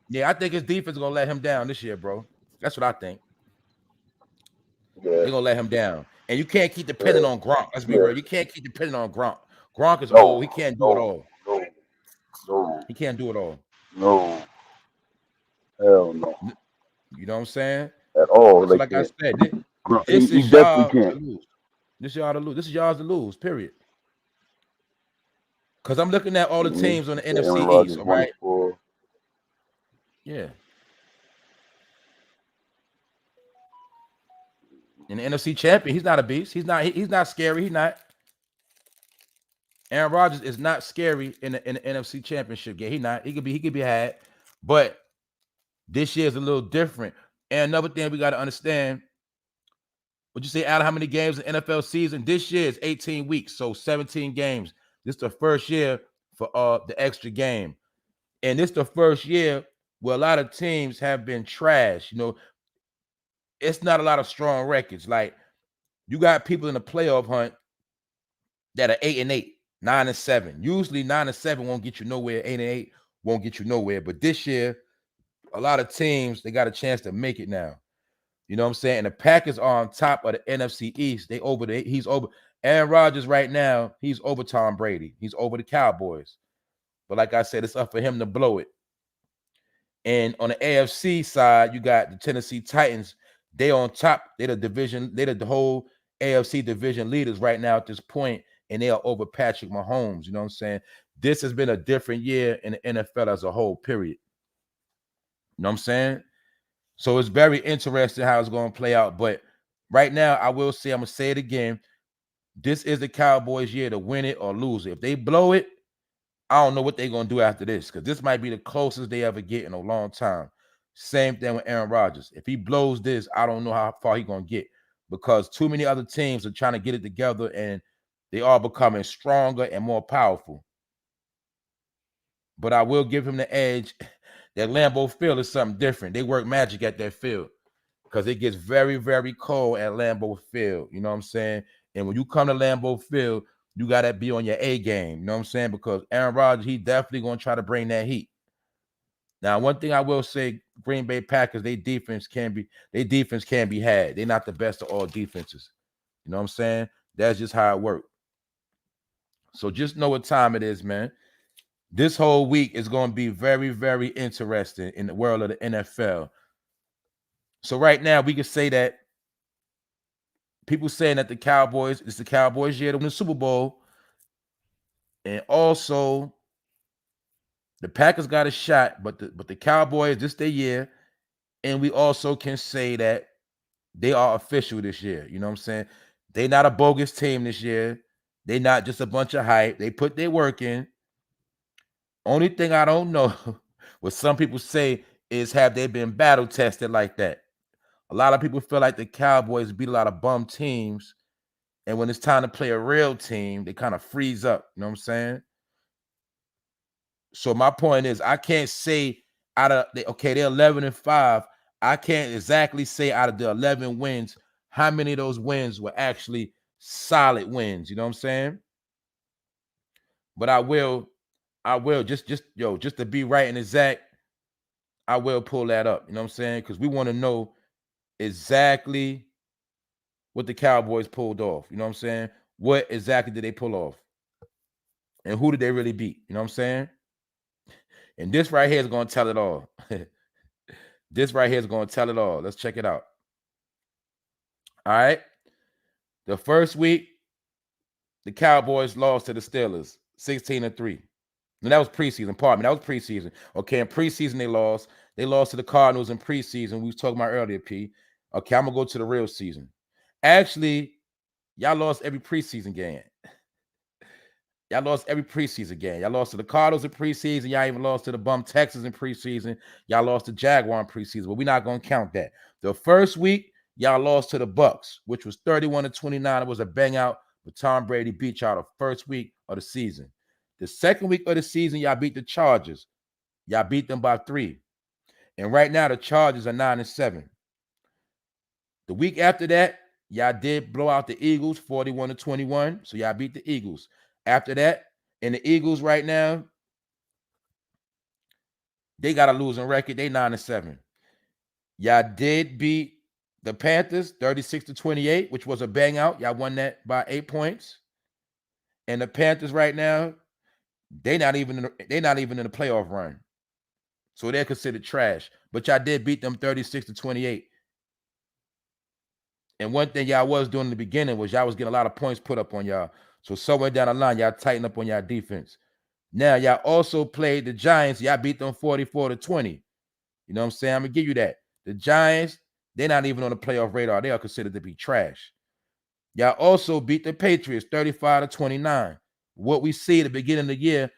yeah, I think his defense is gonna let him down this year, bro. That's what I think. Yeah, They're gonna let him down. And you can't keep depending yeah, on Gronk. Let's be yeah. real. You can't keep depending on Gronk. Gronk is old. No, He can't do it no, all. no, no, He can't do it all. no. Hell no. You know what I'm saying? At all, So they like I can't. said, He, this he is definitely y'all to can't. lose. This is y'all to lose. This is y'all to lose, period. Because I'm looking at all the Mm-hmm. teams on the Yeah, NFC Aaron East, Rodgers all one right? and four. Yeah. In the NFC champion, he's not a beast. He's not scary. He's not. Aaron Rodgers is not scary in the NFC championship game. He could be had. But this year is a little different. And another thing we got to understand, would you say, Al, how many games in NFL season? This year is 18 weeks, so 17 games. This is the first year for the extra game. And this is the first year where a lot of teams have been trash. You know, it's not a lot of strong records. Like, you got people in the playoff hunt that are 8-8, 9-7. Usually 9-7 won't get you nowhere. 8-8 won't get you nowhere. But this year, a lot of teams, they got a chance to make it now. You know what I'm saying? And the Packers are on top of the NFC East. He's over. Aaron Rodgers right now, he's over Tom Brady. He's over the Cowboys. But like I said, it's up for him to blow it. And on the AFC side, you got the Tennessee Titans. They on top. They're the whole AFC division leaders right now at this point, and they are over Patrick Mahomes. You know what I'm saying? This has been a different year in the NFL as a whole, period. You know what I'm saying? So it's very interesting how it's going to play out. But right now, I will say, I'm going to say it again. This is the Cowboys' year to win it or lose it. If they blow it, I don't know what they're going to do after this, because this might be the closest they ever get in a long time. Same thing with Aaron Rodgers. If he blows this, I don't know how far he's going to get, because too many other teams are trying to get it together, and they are becoming stronger and more powerful. But I will give him the edge. That Lambeau Field is something different. They work magic at that field, because it gets very, very cold at Lambeau Field. You know what I'm saying? And when you come to Lambeau Field, you got to be on your A game. You know what I'm saying? Because Aaron Rodgers, he definitely going to try to bring that heat. Now, one thing I will say, Green Bay Packers, their defense can be had. They're not the best of all defenses. You know what I'm saying? That's just how it works. So just know what time it is, man. This whole week is going to be very, very interesting in the world of the NFL. So right now, we can say that people saying that it's the Cowboys' year to win the Super Bowl. And also, the Packers got a shot, but the Cowboys, this their year. And we also can say that they are official this year. You know what I'm saying? They not a bogus team this year. They not just a bunch of hype. They put their work in. Only thing I don't know what some people say is, have they been battle tested like that? A lot of people feel like the Cowboys beat a lot of bum teams, and when it's time to play a real team, they kind of freeze up. You know what I'm saying? So my point is, I can't say they're 11-5. I can't exactly say out of the 11 wins how many of those wins were actually solid wins. You know what I'm saying? But I will just to be right and exact, I will pull that up. You know what I'm saying? Because we want to know exactly what the Cowboys pulled off. You know what I'm saying? What exactly did they pull off? And who did they really beat? You know what I'm saying? And this right here is going to tell it all. This right here is going to tell it all. Let's check it out. All right. The first week, the Cowboys lost to the Steelers, 16-3. And that was preseason. Pardon me. That was preseason. Okay, in preseason, they lost. They lost to the Cardinals in preseason. We was talking about earlier, P. Okay, I'm going to go to the real season. Actually, y'all lost every preseason game. Y'all lost every preseason game. Y'all lost to the Cardinals in preseason. Y'all even lost to the bum Texans in preseason. Y'all lost to Jaguar in preseason, but we're not going to count that. The first week, y'all lost to the Bucks, which was 31-29. It was a bang out, but Tom Brady beat y'all the first week of the season. The second week of the season, y'all beat the Chargers. Y'all beat them by 3. And right now, the Chargers are 9-7. The week after that, y'all did blow out the Eagles 41-21. So y'all beat the Eagles. After that, and the Eagles right now, they got a losing record. They 9-7. Y'all did beat the Panthers 36-28, which was a bang out. Y'all won that by 8 points. And the Panthers right now, they're not even in the playoff run. So they're considered trash. But y'all did beat them 36-28. And one thing y'all was doing in the beginning was y'all was getting a lot of points put up on y'all. So somewhere down the line, y'all tighten up on y'all defense. Now, y'all also played the Giants. Y'all beat them 44-20. You know what I'm saying? I'm going to give you that. The Giants, they're not even on the playoff radar. They are considered to be trash. Y'all also beat the Patriots 35-29. What we see at the beginning of the year,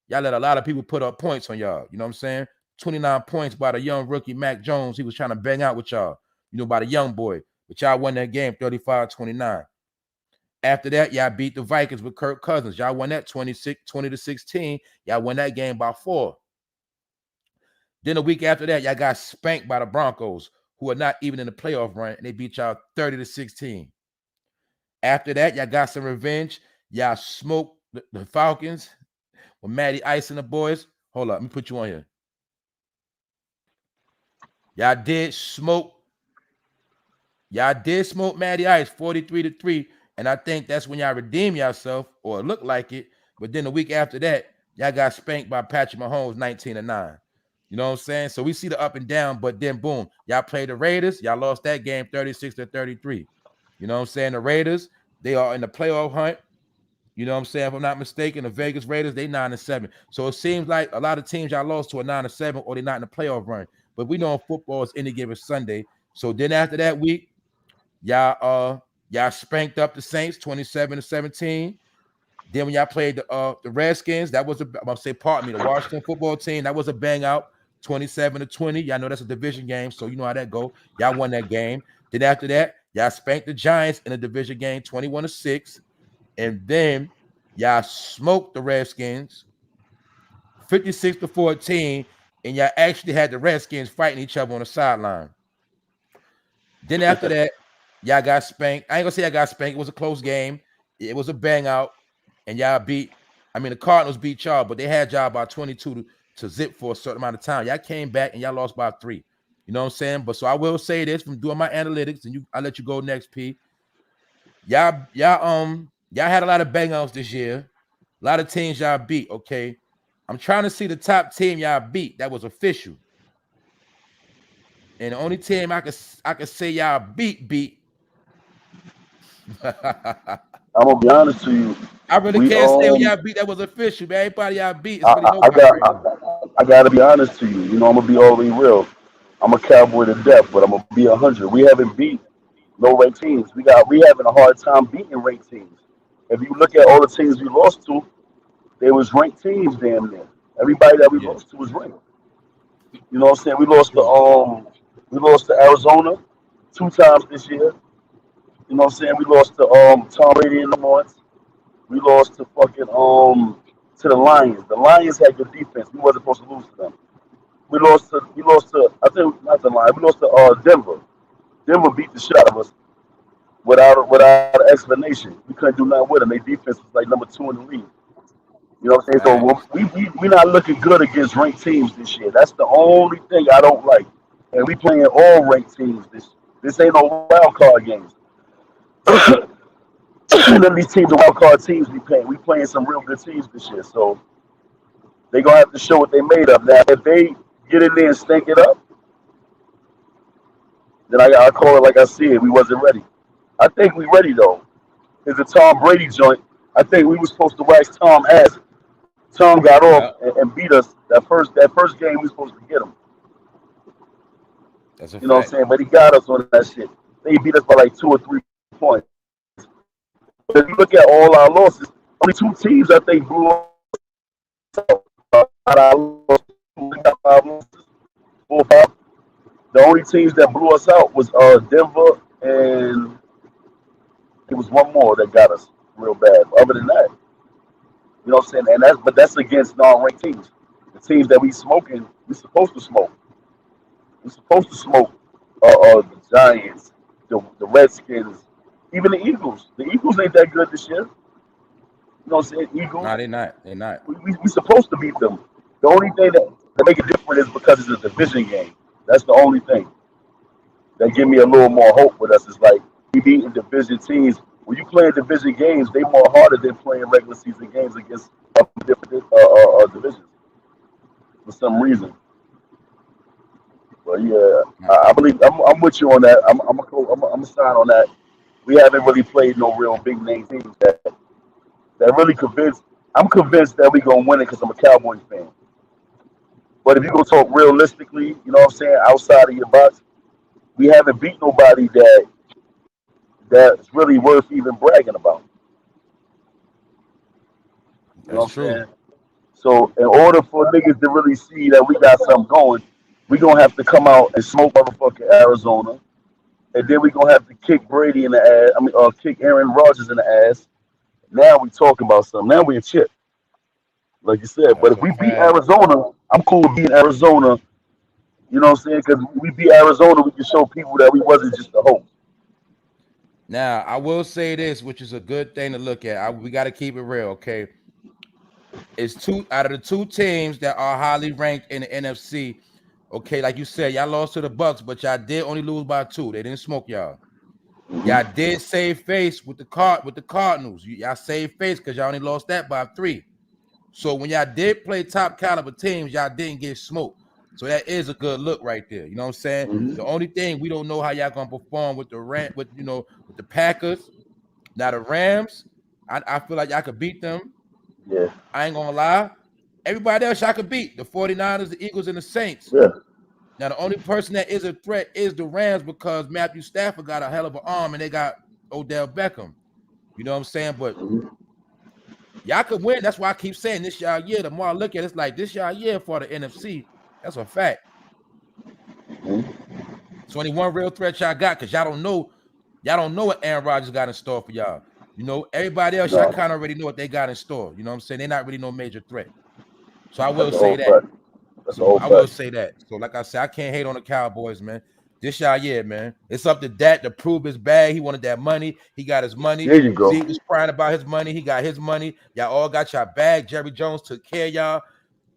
y'all let a lot of people put up points on y'all. You know what I'm saying? 29 points by the young rookie Mac Jones. He was trying to bang out with y'all, by the young boy. But y'all won that game 35-29. After that, y'all beat the Vikings with Kirk Cousins. Y'all won that 20-16. Y'all won that game by 4. Then a week after that, y'all got spanked by the Broncos, who are not even in the playoff run, and they beat y'all 30-16. After that, y'all got some revenge. Y'all smoked the Falcons with Matty Ice and the boys. Hold up, let me put you on here. Y'all did smoke Matty Ice 43-3. And I think that's when y'all redeem yourself, or it looked like it. But then the week after that, y'all got spanked by Patrick Mahomes 19-9. You know what I'm saying? So we see the up and down, but then boom, y'all played the Raiders. Y'all lost that game 36-33. You know what I'm saying? The Raiders, they are in the playoff hunt. You know what I'm saying? If I'm not mistaken, the Vegas Raiders, they 9-7. So it seems like a lot of teams y'all lost to a 9-7, or they're not in the playoff run. But we know football is any given Sunday. So then after that week, y'all spanked up the Saints 27-17. Then when y'all played the Redskins, that was the Washington football team, that was a bang out 27-20. Y'all know that's a division game, so you know how that go. Y'all won that game. Then after that, y'all spanked the Giants in a division game 21-6. And then y'all smoked the Redskins 56-14. And y'all actually had the Redskins fighting each other on the sideline. Then after that, y'all got spanked. I ain't gonna say I got spanked. It was a close game. It was a bang out. And y'all the Cardinals beat y'all, but they had y'all by 22 to zip for a certain amount of time. Y'all came back and y'all lost by 3. You know what I'm saying? But so I will say this from doing my analytics, and I'll let you go next, P. Y'all had a lot of bang outs this year. A lot of teams y'all beat, okay? I'm trying to see the top team y'all beat that was official. And the only team I could say y'all beat. I'm gonna be honest to you. I really We can't say who y'all beat that was official, man. Everybody y'all beat is really I nobody right now. gotta be honest to you. I'm gonna be all the way real. I'm a Cowboy to death, but I'm gonna be 100. We haven't beat no ranked teams. We having a hard time beating ranked teams. If you look at all the teams we lost to, they was ranked teams damn near. Everybody that we Yeah, lost to was ranked. You know what I'm saying? true. We lost to Arizona 2 times this year. You know what I'm saying? We lost to Tom Brady in the once. We lost to to the Lions. The Lions had good defense. We wasn't supposed to lose to them. We lost to I think not the Lions. We lost to Denver. Denver beat the shit out of us without explanation. We couldn't do nothing with them. Their defense was like number 2 in the league. You know what I'm saying? So Facts. we not looking good against ranked teams this year. That's the only thing I don't like. And we playing all ranked teams this ain't no wild card games. None of these teams are wild card teams we playing. We playing some real good teams this year. So they gonna have to show what they made of. Now if they get in there and stink it up, then I call it like I said, we wasn't ready. I think we ready though. It's a Tom Brady joint. I think we were supposed to wax Tom ass. Tom got off Yep. and beat us that first game we were supposed to get him. That's a You know what I'm fact. saying? But he got us on that shit. They beat us by like 2 or 3 points. But if you look at all our losses, only two teams I think blew us out. Out our losses, we got 5 losses, 4 or 5. The only teams that blew us out was Denver and it was one more that got us real bad. Other than that, you know what I'm saying? And that's against non-ranked teams. The teams that we smoking, we supposed to smoke. We supposed to smoke the Giants, the Redskins, even the Eagles. The Eagles ain't that good this year. You know what I'm saying? Eagles, No, they not. They not. we supposed to beat them. The only thing that make it different is because it's a division game. That's the only thing that give me a little more hope with us. Is like we beating division teams. When you play division games, they more harder than playing regular season games against different divisions for some reason. But yeah, Nah, I believe I'm with you on that. I'm a sign on that. We haven't really played no real big name teams that really convinced. I'm convinced that we gonna win it because I'm a Cowboys fan. But if you go talk realistically, you know what I'm saying, outside of your box, we haven't beat nobody that's really worth even bragging about. You know that's what I'm true. saying? So in order for niggas to really see that we got something going, we gonna have to come out and smoke motherfucking Arizona, and then we gonna have to kick Brady in the ass. I mean, kick Aaron Rodgers in the ass. Now we talking about something. Now we a chip, like you said. But That's if a we beat fact. Arizona, I'm cool with beating Arizona. You know what I'm saying? Because we beat Arizona, we can show people that we wasn't just a hope. Now, I will say this, which is a good thing to look at. We got to keep it real, okay? It's two out of the two teams that are highly ranked in the NFC. Okay, like you said, y'all lost to the Bucks, but y'all did only lose by 2. They didn't smoke y'all. Y'all Hmm. did save face with the Cardinals. Y'all saved face because y'all only lost that by 3. So when y'all did play top caliber teams, y'all didn't get smoked. So that is a good look right there. You know what I'm saying? The Hmm. only thing we don't know how y'all gonna perform with the with the Packers. Now the Rams, I feel like y'all could beat them. Yeah, I ain't gonna lie. Everybody else y'all could beat. The 49ers, the Eagles, and the Saints. yeah. Now the only person that is a threat is the Rams because Matthew Stafford got a hell of an arm and they got Odell Beckham. You know what I'm saying? But Hmm. y'all could win. That's why I keep saying this y'all year. The more I look at it, it's like this y'all year for the NFC. That's a fact. Hmm. It's only one real threat y'all got because y'all don't know what Aaron Rodgers got in store for y'all. You know, everybody else, y'all No, kind of already know what they got in store. You know what I'm saying? They're not really no major threat. So I will that's a say whole that. fact. That's a So whole I will fact. say that. So like I said, I can't hate on the Cowboys, man. This y'all year, man. It's up to Dak to prove his bag. He wanted that money. He got his money. There you go. Zeke was crying about his money. He got his money. Y'all all got your bag. Jerry Jones took care of y'all.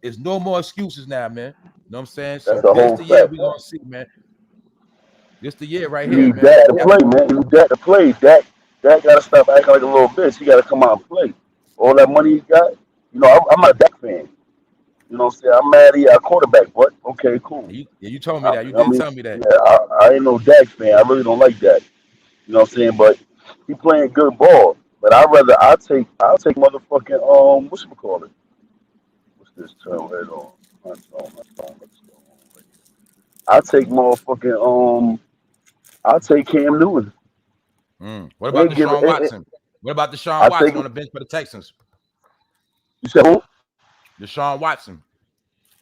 There's no more excuses now, man. You know what I'm saying? That's So a this whole the year fact. we gonna see, man. This the year right You here, need man. Dak to Yeah, play, man. You need Dak to play. Dak got to stop acting like a little bitch. He got to come out and play. All that money he got. You know, I'm not a Dak fan. You know what I'm saying? I'm mad he a quarterback, but okay, cool. you told me I, that. You I did mean, tell me that. yeah, I ain't no Dak fan. I really don't like Dak. You know what I'm saying? But he playing good ball. But I'll take motherfucking what's you call it? What's this term right on? I'll take motherfucking I'll take Cam Newton. What about And give it. Deshaun Watson? What about Deshaun I take Watson on the bench for the Texans? you said who? Deshaun Watson.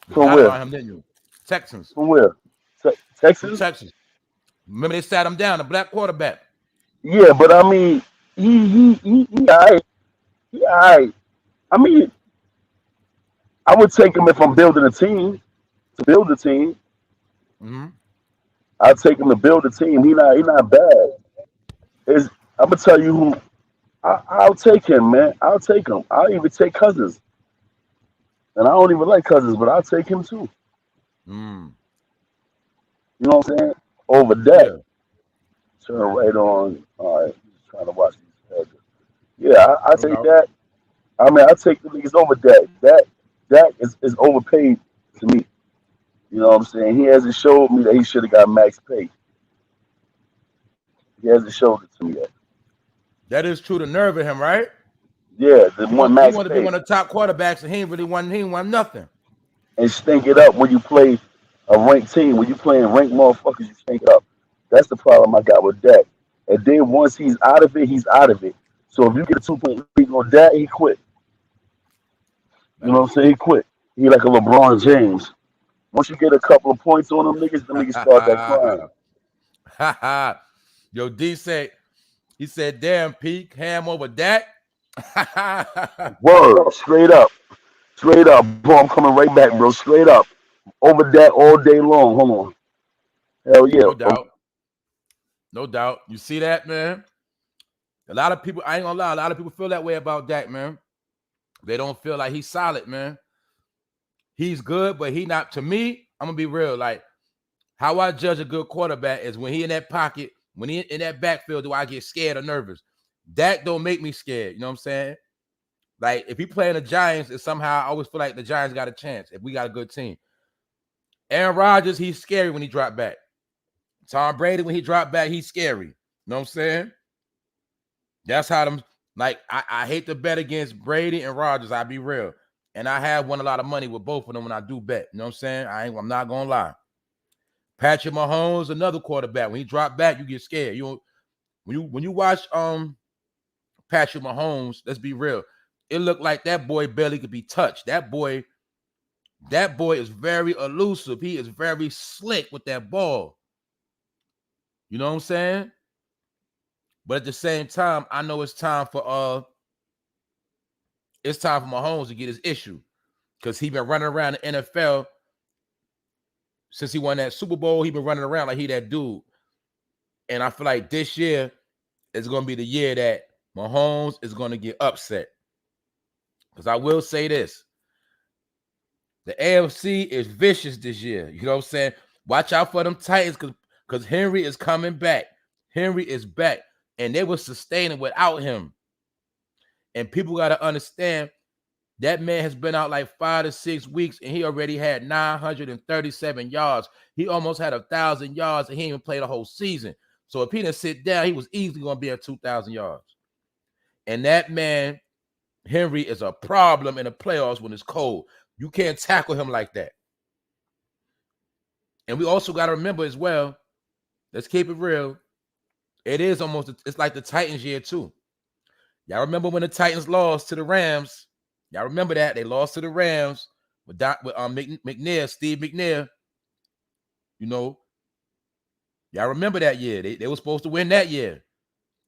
You From forgot where? about him, didn't you? Texans. From where? From Texas? Texas. Remember they sat him down, the black quarterback. Yeah, but I mean, he alright. He alright. I mean, I would take him if I'm building a team to build a team. Mm-hmm. I'd take him to build a team. He not bad. Is I'm gonna tell you who I'll take him, man. I'll take him. I'll even take Cousins. And I don't even like Cousins, but I'll take him too. Mm. You know what I'm saying? Over Dak. Yeah, Turn right on. All right, just trying to watch these heads. Yeah, I no take doubt. that. I mean, I take the niggas over Dak. Dak is overpaid to me. You know what I'm saying? He hasn't showed me that he should have got max pay. He hasn't showed it to me yet. That is true. The nerve of him, right? Yeah, the one He max wanted to be pay. one of the top quarterbacks, and he ain't won nothing. And stink it up when you play a ranked team. When you playing ranked motherfuckers, you stink it up. That's the problem I got with Dak. And then once he's out of it, he's out of it. So if you get a 2 point lead on Dak, he quit. You That know is what I'm saying? He true. quit. He like a LeBron James. Once you get a couple of points on them niggas start that crying. Yo, D said, he said, damn, Peak, ham over that. Word, straight up, bro. I'm coming right back, bro. Straight up, over that all day long. Hold on, hell yeah. No doubt. No doubt. You see that, man? A lot of people, I ain't gonna lie, a lot of people feel that way about Dak, man. They don't feel like he's solid, man. He's good, but he not, to me, I'm gonna be real. Like, how I judge a good quarterback is when he in that pocket, when he in that backfield, do I get scared or nervous? Dak don't make me scared. You know what I'm saying? Like, if he playing the Giants, it's somehow I always feel like the Giants got a chance if we got a good team. Aaron Rodgers, he's scary when he drop back. Tom Brady, when he drop back, he's scary. You know what I'm saying? That's how them, like, I hate to bet against Brady and Rodgers, I'll be real. And I have won a lot of money with both of them when I do bet. You know what I'm saying? I'm not gonna lie. Patrick Mahomes, another quarterback. When he drop back, you get scared. When you watch Patrick Mahomes, let's be real. It looked like that boy barely could be touched. That boy is very elusive. He is very slick with that ball. You know what I'm saying? But at the same time, I know it's time for Mahomes to get his issue. Because he been running around the NFL since he won that Super Bowl. He been running around like he that dude. And I feel like this year is going to be the year that Mahomes is going to get upset. Because I will say this. The AFC is vicious this year. You know what I'm saying? Watch out for them Titans because Henry is coming back. Henry is back. And they were sustaining without him. And people got to understand that man has been out like 5 to 6 weeks, and he already had 937 yards. He almost had 1,000 yards, and he didn't even play the whole season. So if he didn't sit down, he was easily going to be at 2,000 yards. And that man, Henry, is a problem in the playoffs when it's cold. You can't tackle him like that. And we also got to remember as well, let's keep it real, it's like the Titans year too. Y'all remember when the Titans lost to the Rams? Y'all remember that? They lost to the Rams with McNair, Steve McNair. You know, y'all remember that year. They were supposed to win that year.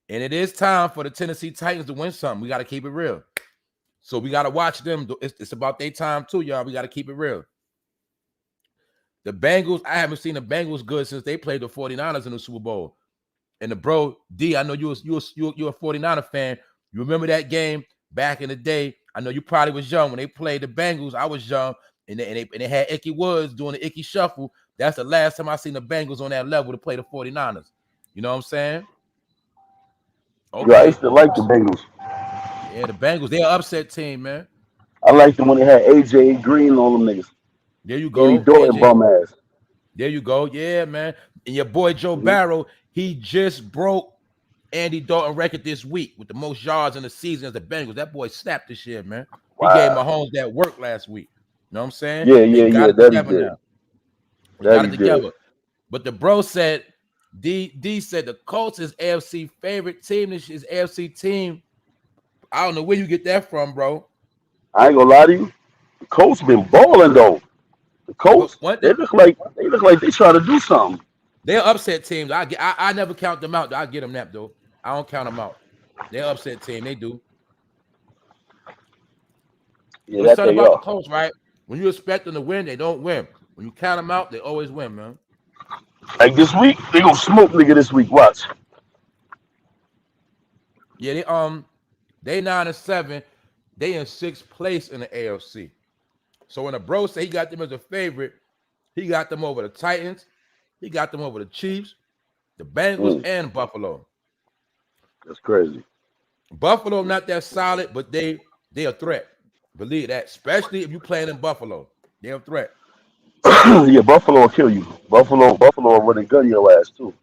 And it is time for the Tennessee Titans to win something. We got to keep it real. So we got to watch them. It's about their time too, y'all. We got to keep it real. The Bengals, I haven't seen the Bengals good since they played the 49ers in the Super Bowl. And the bro, D, I know you're a 49er fan. You remember that game back in the day? I know you probably was young when they played the Bengals. I was young, and they had Icky Woods doing the Icky Shuffle. That's the last time I seen the Bengals on that level to play the 49ers. You know what I'm saying? Yeah, I Okay. used to like the Bengals. Yeah, the Bengals, they're an upset team, man. I liked them when they had AJ Green and all them niggas. There you Andy go, Dalton AJ. bum ass. There you go. Yeah, man. And your boy Joe Hmm. Barrow, he just broke Andy Dalton record this week with the most yards in the season as the Bengals. That boy snapped this year, man. He gave Wow. Mahomes that work last week. You know what I'm saying? Yeah, They yeah, got yeah. it That he together did. now. They That got it he did. together. But the bro said, D said the Colts is AFC favorite team. This is AFC team. I don't know where you get that from, bro. I ain't gonna lie to you. The Colts been balling though. The But Colts, one they thing, look like they trying to do something. they're upset teams. I never count them out. I get them that though. I don't count them out. They're upset team. They do. Yeah, What's that something they about the are. Colts, right? When you expect them to win, they don't win. When you count them out, they always win, man. Like this week, they gonna smoke nigga this week. Watch. Yeah, they 9-7. They in 6th place in the AFC. So when a bro say he got them as a favorite, he got them over the Titans, he got them over the Chiefs, the Bengals, and Buffalo. That's crazy. Buffalo not that solid, but they a threat. Believe that, especially if you playing in Buffalo, they're a threat. Yeah, Buffalo will kill you. Buffalo will really gun your ass too.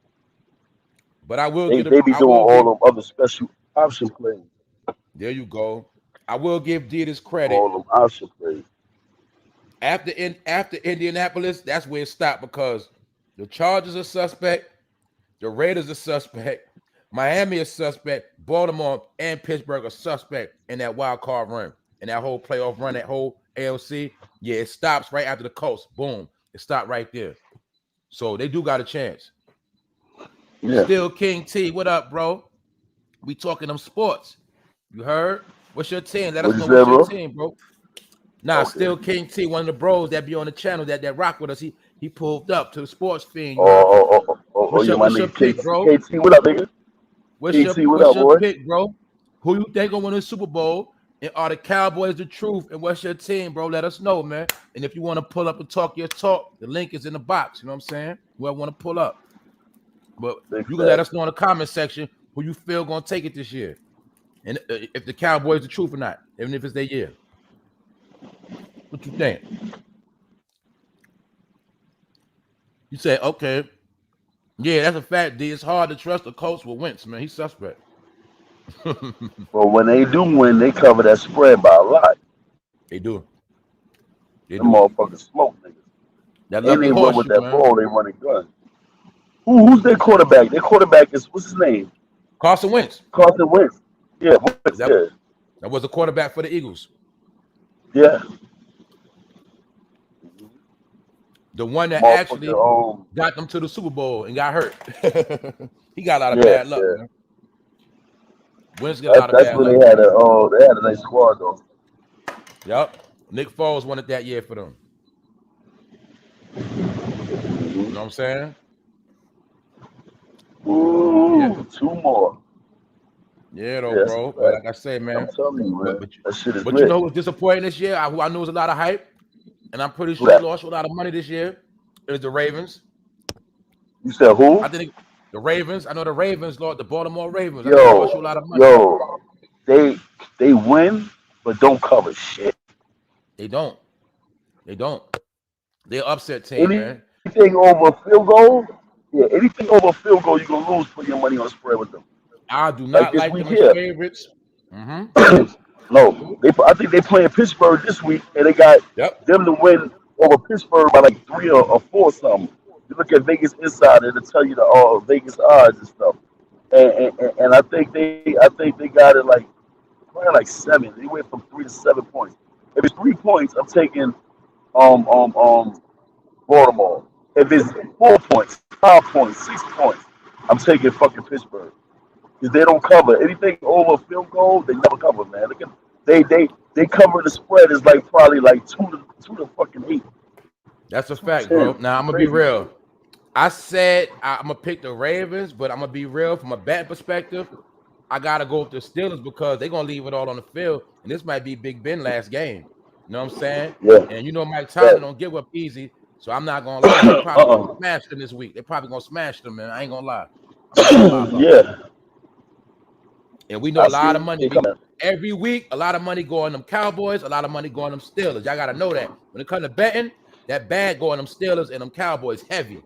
But I will They give they be I doing will all give them other special option plays. there you go. I will give D this credit. All them option plays. After Indianapolis, that's where it stopped because the Chargers are suspect, the Raiders are suspect, Miami is suspect, Baltimore and Pittsburgh are suspect in that wild card run and that whole playoff run, that whole ALC. Yeah, it stops right after the Colts. Boom, it stopped right there. So they do got a chance. Yeah. Still King T, what up, bro? We talking them sports. You heard? What's your team? Let What us you know said, what's your bro? team, bro. Nah, Okay. still King T, one of the bros that be on the channel that rock with us. He pulled up to the sports fiend. You heard? Yeah, my What's your nigga pick, KT. bro? KT, what up, nigga? KT, what What's up, your boy? pick, bro? Who you think will win the Super Bowl? And are the Cowboys the truth? And what's your team, bro? Let us know, man. And if you want to pull up and talk your talk, the link is in the box. You know what I'm saying? Whoever want to pull up. But Big you can let fat. us know in the comment section who you feel gonna take it this year. And if the Cowboys the truth or not, even if it's their year. What you think? You say, okay. Yeah, that's a fact, D. It's hard to trust the Colts with Wentz, man. He's suspect. But when they do win, they cover that spread by a lot. They do. They Them do. motherfuckers smoke niggas. That And lucky they run with horseshoe, that man. ball, they run a gun. Who's their quarterback? Their quarterback is, what's his name? Carson Wentz. Carson Wentz. Yeah, Wentz, That, yeah. that was a quarterback for the Eagles. Yeah. The one that actually Motherfucker, got them to the Super Bowl and got hurt. He got a lot of yeah, bad luck, yeah. man. Wentz got a lot of That's bad when luck. they had a nice squad though. Yep. Nick Foles won it that year for them. You know what I'm saying? Ooh, Yeah. 2 more. Yeah, though, Yeah, that's a bro. But fact. like I say, I'm man. telling you, man. That shit is But you lit. know what's disappointing this year? Who I knew was a lot of hype, and I'm pretty Who sure they that? lost a lot of money this year. Is the Ravens. You said who? I think the Ravens. I know the Ravens lost the Baltimore Ravens. I know they lost you a Yo, lot of money. yo, they win, but don't cover shit. They don't. They don't. They're an upset team, man. Anything over field goal, yeah, anything over field goal, you're gonna lose. Put your money on spread with them. I do Like not this like week them as here. favorites. Mm-hmm. No, I think they playing Pittsburgh this week, and they got Yep. them to win over Pittsburgh by like 3 or 4 something. You look at Vegas Insider, it'll tell you the Vegas odds and stuff. And I think they got it like probably like 7. They went from 3 to 7 points. If it's 3 points, I'm taking um um um Baltimore. If it's 4 points, 5 points, 6 points, I'm taking fucking Pittsburgh because they don't cover anything over field goal. They never cover, man. Look at they cover the spread is like probably like 2 to fucking 8, That's a 2 to fact, 10. bro. Now I'm gonna be Crazy real. shit. I said I'm gonna pick the Ravens, but I'm gonna be real from a betting perspective. I gotta go with the Steelers because they're gonna leave it all on the field, and this might be Big Ben last game. You know what I'm saying? Yeah, And you know Mike Tomlin that. don't give up easy, so I'm not gonna lie. They probably gonna Uh-uh. smash them this week. They probably gonna smash them, man. I ain't gonna lie. I'm not gonna lie about that. Yeah, And we know a I lot see of money. it coming. Every week, a lot of money go on them Cowboys, a lot of money go on them Steelers. Y'all gotta know that. When it comes to betting, that bag go on them Steelers and them Cowboys heavy.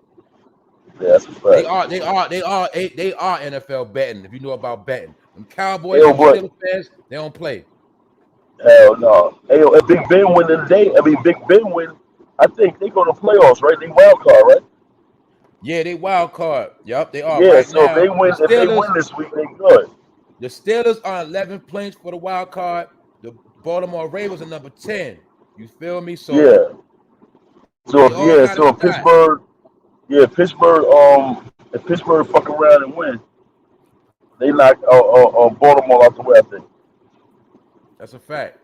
Yeah, that's a They fact. are, they are, they are, they are NFL betting. If you know about betting, them Hey, Cowboys, yo, them boy, Steelers fans, they don't play. hell no. Hey, yo, if Big Ben win today, Big Ben win, I think they go to playoffs, right? They wild card, right? Yeah, they wild card. Yup, they are Yeah, right so now. if they win this week, they good. The Steelers are 11 points for the wild card. The Baltimore Ravens are number 10. You feel me? So Yeah. they all got a So shot. If Pittsburgh fuck around and win, they knock Baltimore out the way. I think That's a fact.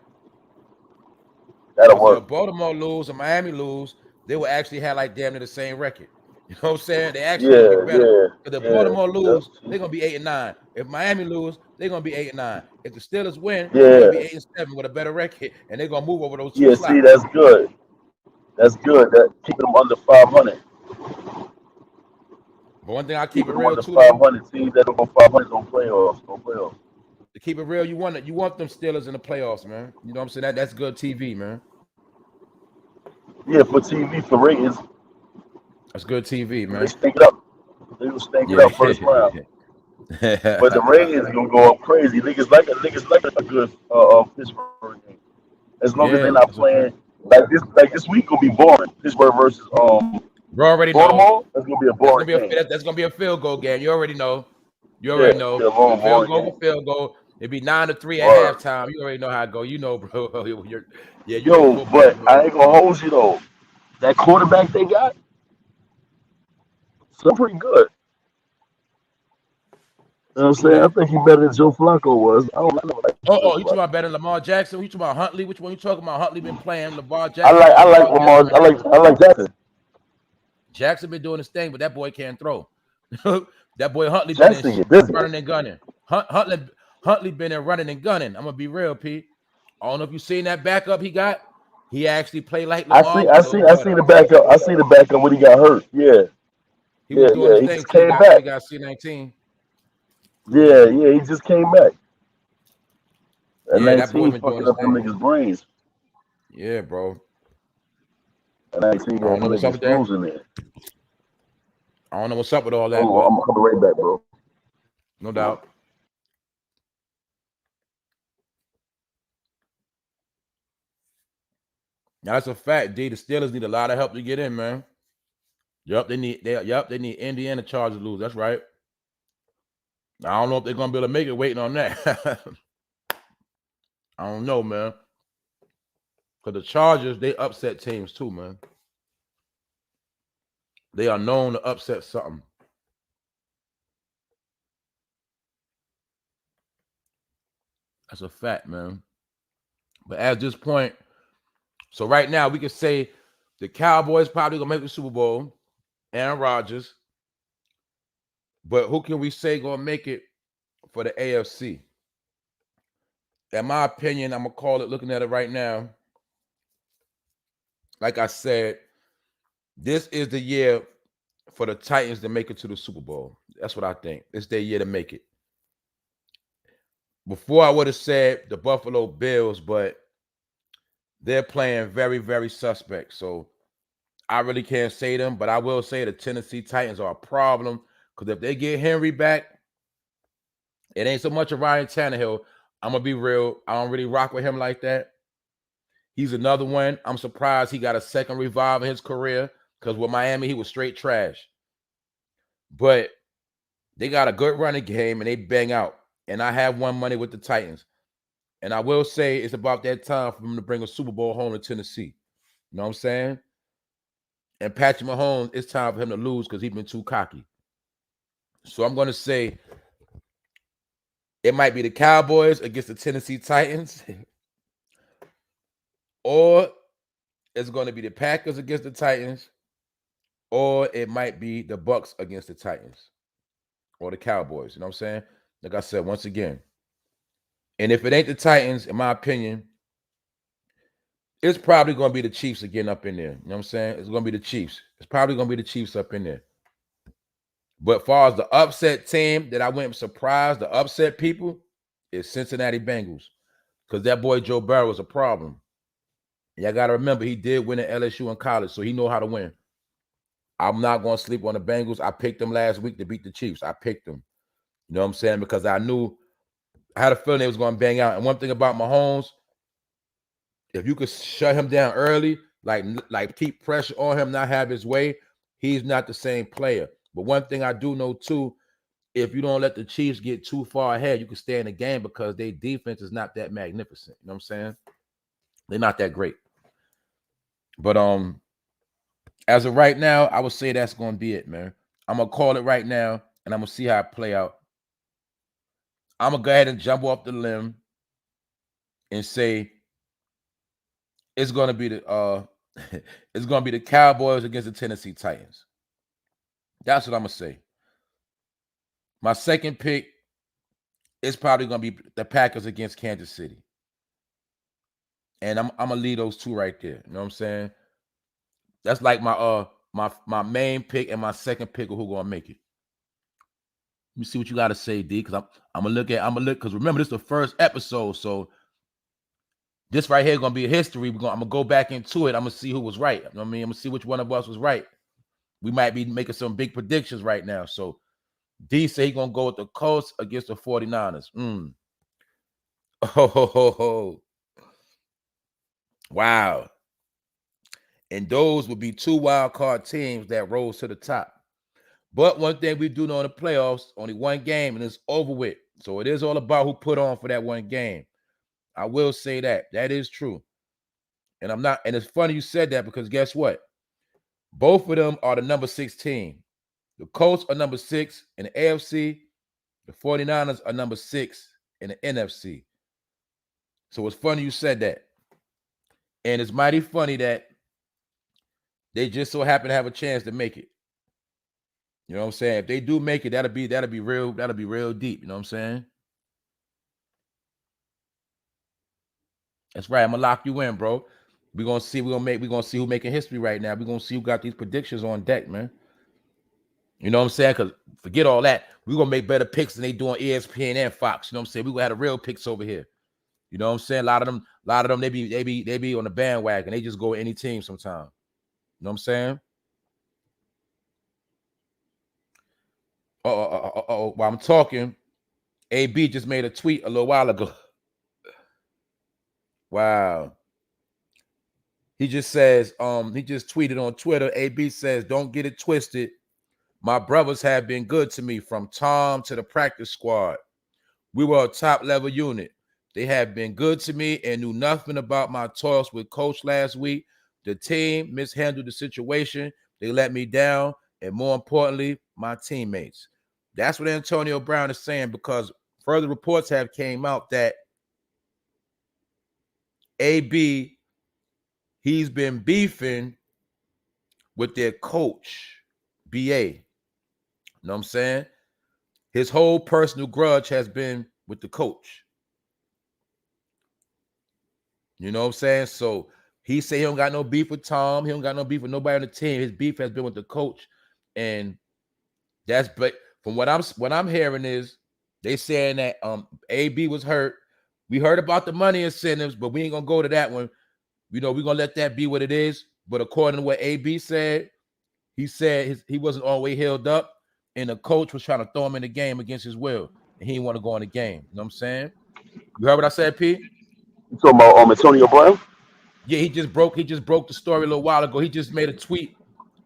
that'll Because work. if Baltimore lose or Miami lose, they will actually have like damn near the same record. You know what I'm saying? They actually gonna get Yeah, better. yeah, If the yeah. Baltimore Yep. lose, they're gonna be 8-9. If Miami lose, they're gonna be 8-9. If the Steelers win, they're gonna Yeah, be 8-7 with a better record, and they're gonna move over those two yeah. See, slots. that's good. That's good. That keeping them under 500. But one thing I keep it Keeping them real under too, though. 500. Teams that don't go 500 on playoffs. On playoffs. To keep it real, you want them Steelers in the playoffs, man. You know what I'm saying? That's good TV, man. Yeah, for TV, for ratings, That's good TV, they man. stink it up. They will stink it Yeah. up first round. But the ratings gonna go up crazy. Niggas like a good Pittsburgh game. As long as they're Yeah, not that's a playing fact. like this week gonna be boring. Pittsburgh versus You already know. Baltimore. That's gonna be a That's gonna boring be a game. that's gonna be a field goal game. You already know. You Yeah, already know. be a long Field boring goal game. for field goal. It'd be 9-3 at Word. halftime. You already know how it go. You know, bro. You know Yo, football, but I bro. ain't gonna hold you though. That quarterback they got, so pretty good. You know what I'm Who saying? I that? think he better than Joe Flacco was. I never liked Joe You talking Flacco. about better than Lamar Jackson? You talking about Huntley? Which one you talking about? Huntley been playing. Lamar I Jackson like been I like Lamar Jackson Lamar. been hurt. I like Jackson. Jackson been doing his thing, but that boy can't throw. That boy Huntley been in Jackson get business. running and gunning. Huntley been in running and gunning. I'm gonna be real, P. I don't know if you seen that backup he got. He actually played like Lamar was a little I see better. the backup. I see the backup when he got hurt. Yeah, He was doing yeah. his He thing just too. came Got when he back. got C19. Yeah. He just came back. At Yeah, that boy 19, been doing fucking his up them thing. niggas' brains. Yeah, bro. At 19, I don't gonna know put what's up niggas with that. screws in there. I don't know what's up with all that, Hold on, but I'm coming right back, bro. no doubt. Now, that's a fact, D. The Steelers need a lot of help to get in, man. They need Indiana Chargers to lose. That's right. I don't know if they're gonna be able to make it waiting on that. I don't know, man. Because the Chargers, they upset teams too, man. They are known to upset something. That's a fact, man. But at this point, so right now we can say the Cowboys probably gonna make the Super Bowl. Aaron Rodgers. But who can we say gonna make it for the AFC? In my opinion, I'm gonna call it looking at it right now. Like I said, this is the year for the Titans to make it to the Super Bowl. That's what I think. It's their year to make it. Before I would have said the Buffalo Bills, but they're playing very, very suspect. So I really can't say them, but I will say the Tennessee Titans are a problem because if they get Henry back, it ain't so much of Ryan Tannehill. I'm gonna be real. I don't really rock with him like that. He's another one. I'm surprised he got a second revive in his career because with Miami, he was straight trash. But they got a good running game and they bang out. And I have one money with the Titans. And I will say it's about that time for them to bring a Super Bowl home to Tennessee. You know what I'm saying? And Patrick Mahomes, it's time for him to lose because he's been too cocky. So I'm going to say it might be the Cowboys against the Tennessee Titans, or it's going to be the Packers against the Titans, or it might be the Bucks against the Titans or the Cowboys. You know what I'm saying? Like I said, once again. And if it ain't the Titans, in my opinion, it's probably going to be the Chiefs again up in there. You know what I'm saying? It's going to be the Chiefs. It's probably going to be the Chiefs up in there. But as far as the upset team that I went surprised, the upset people, is Cincinnati Bengals. Because that boy Joe Burrow was a problem. And y'all got to remember, he did win at LSU in college, so he know how to win. I'm not going to sleep on the Bengals. I picked them last week to beat the Chiefs. I picked them. You know what I'm saying? Because I had a feeling they was going to bang out. And one thing about Mahomes, if you could shut him down early, like keep pressure on him, not have his way, he's not the same player. But one thing I do know too, if you don't let the Chiefs get too far ahead, you can stay in the game because their defense is not that magnificent. You know what I'm saying? They're not that great. But as of right now, I would say that's gonna be it, man. I'm gonna call it right now, and I'm gonna see how it play out. I'm gonna go ahead and jump off the limb and say it's gonna be the it's gonna be the Cowboys against the Tennessee Titans. That's what I'm gonna say. My second pick is probably gonna be the Packers against Kansas City. And I'm gonna leave those two right there. You know what I'm saying? That's like my main pick and my second pick of who gonna make it. Let me see what you gotta say, D, because I'm gonna look because remember this is the first episode, so this right here gonna be a history. I'm gonna go back into it. I'm gonna see who was right. You know what I mean? I'm gonna see which one of us was right. We might be making some big predictions right now. So D say he gonna go with the Colts against the 49ers. Oh, wow. And those would be two wild card teams that rose to the top. But one thing we do know in the playoffs, only one game and it's over with. So it is all about who put on for that one game. I will say that. That is true. And it's funny you said that because guess what? Both of them are the number 6 team. The Colts are number 6 in the AFC. The 49ers are number 6 in the NFC. So it's funny you said that. And it's mighty funny that they just so happen to have a chance to make it. You know what I'm saying? If they do make it, that'll be real deep. You know what I'm saying? That's right. I'm gonna lock you in, bro. We're gonna see who making history right now. We're gonna see who got these predictions on deck, man. You know what I'm saying? Because forget all that. We're gonna make better picks than they do on ESPN and Fox. You know what I'm saying? We're gonna have the real picks over here. You know what I'm saying? A lot of them, they be on the bandwagon. They just go with any team sometimes. You know what I'm saying? While I'm talking, AB just made a tweet a little while ago. Wow. He just says, he just tweeted on Twitter. AB says, don't get it twisted. My brothers have been good to me from Tom to the practice squad. We were a top level unit. They have been good to me and knew nothing about my toils with coach last week. The team mishandled the situation. They let me down. And more importantly, my teammates. That's what Antonio Brown is saying because further reports have came out that AB, he's been beefing with their coach, BA. You know what I'm saying? His whole personal grudge has been with the coach. You know what I'm saying? So he say he don't got no beef with Tom. He don't got no beef with nobody on the team. His beef has been with the coach. And that's, but from what I'm hearing is they saying that AB was hurt. We heard about the money incentives, but we ain't gonna go to that one. You know, we're gonna let that be what it is. But according to what AB said, he said he wasn't all the way healed up, and the coach was trying to throw him in the game against his will, and he didn't want to go in the game. You know what I'm saying? You heard what I said, P? You talking about Antonio Brown? Yeah, he just broke the story a little while ago. He just made a tweet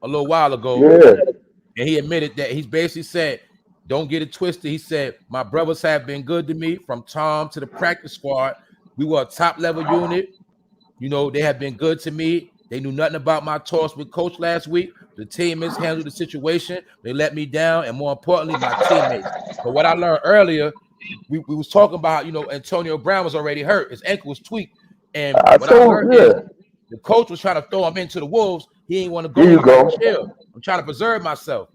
a little while ago. Yeah. And he admitted that he's basically said, don't get it twisted. He said, my brothers have been good to me from Tom to the practice squad. We were a top level unit. You know, they have been good to me. They knew nothing about my toss with coach last week. The team mishandled the situation. They let me down. And more importantly, my teammates. But what I learned earlier, we was talking about, you know, Antonio Brown was already hurt. His ankle was tweaked. And what I learned is the coach was trying to throw him into the wolves. He didn't want to go. Here you go. Chill. I'm trying to preserve myself.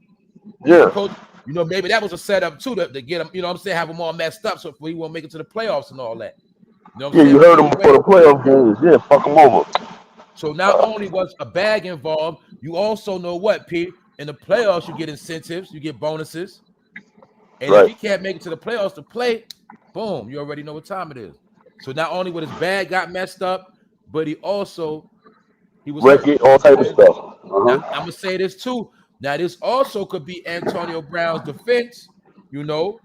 Yeah. Coach, you know, maybe that was a setup too to get him, you know what I'm saying, have him all messed up so he won't make it to the playoffs and all that. You know what I'm saying? You heard him before the playoff games. Yeah, fuck him over. So not only was a bag involved, you also know what, P? In the playoffs, you get incentives, you get bonuses. And if he can't make it to the playoffs to play, boom, you already know what time it is. So not only was his bag got messed up, but he was record, all type of stuff. Now, I'm gonna say this too. Now, this also could be Antonio Brown's defense. You know,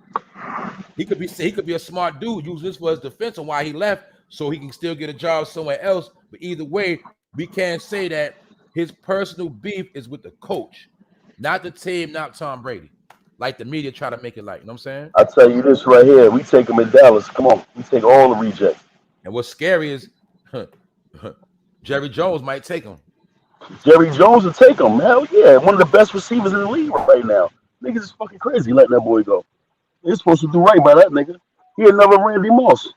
he could be a smart dude. Use this for his defense on why he left, so he can still get a job somewhere else. But either way, we can't say that his personal beef is with the coach, not the team, not Tom Brady. Like the media try to make it like, you know what I'm saying? I tell you this right here, we take him in Dallas. Come on, we take all the rejects. And what's scary is Jerry Jones might take him. Jerry Jones will take him. Hell yeah, one of the best receivers in the league right now. Niggas is fucking crazy letting that boy go. They're supposed to do right by that nigga. He another Randy Moss.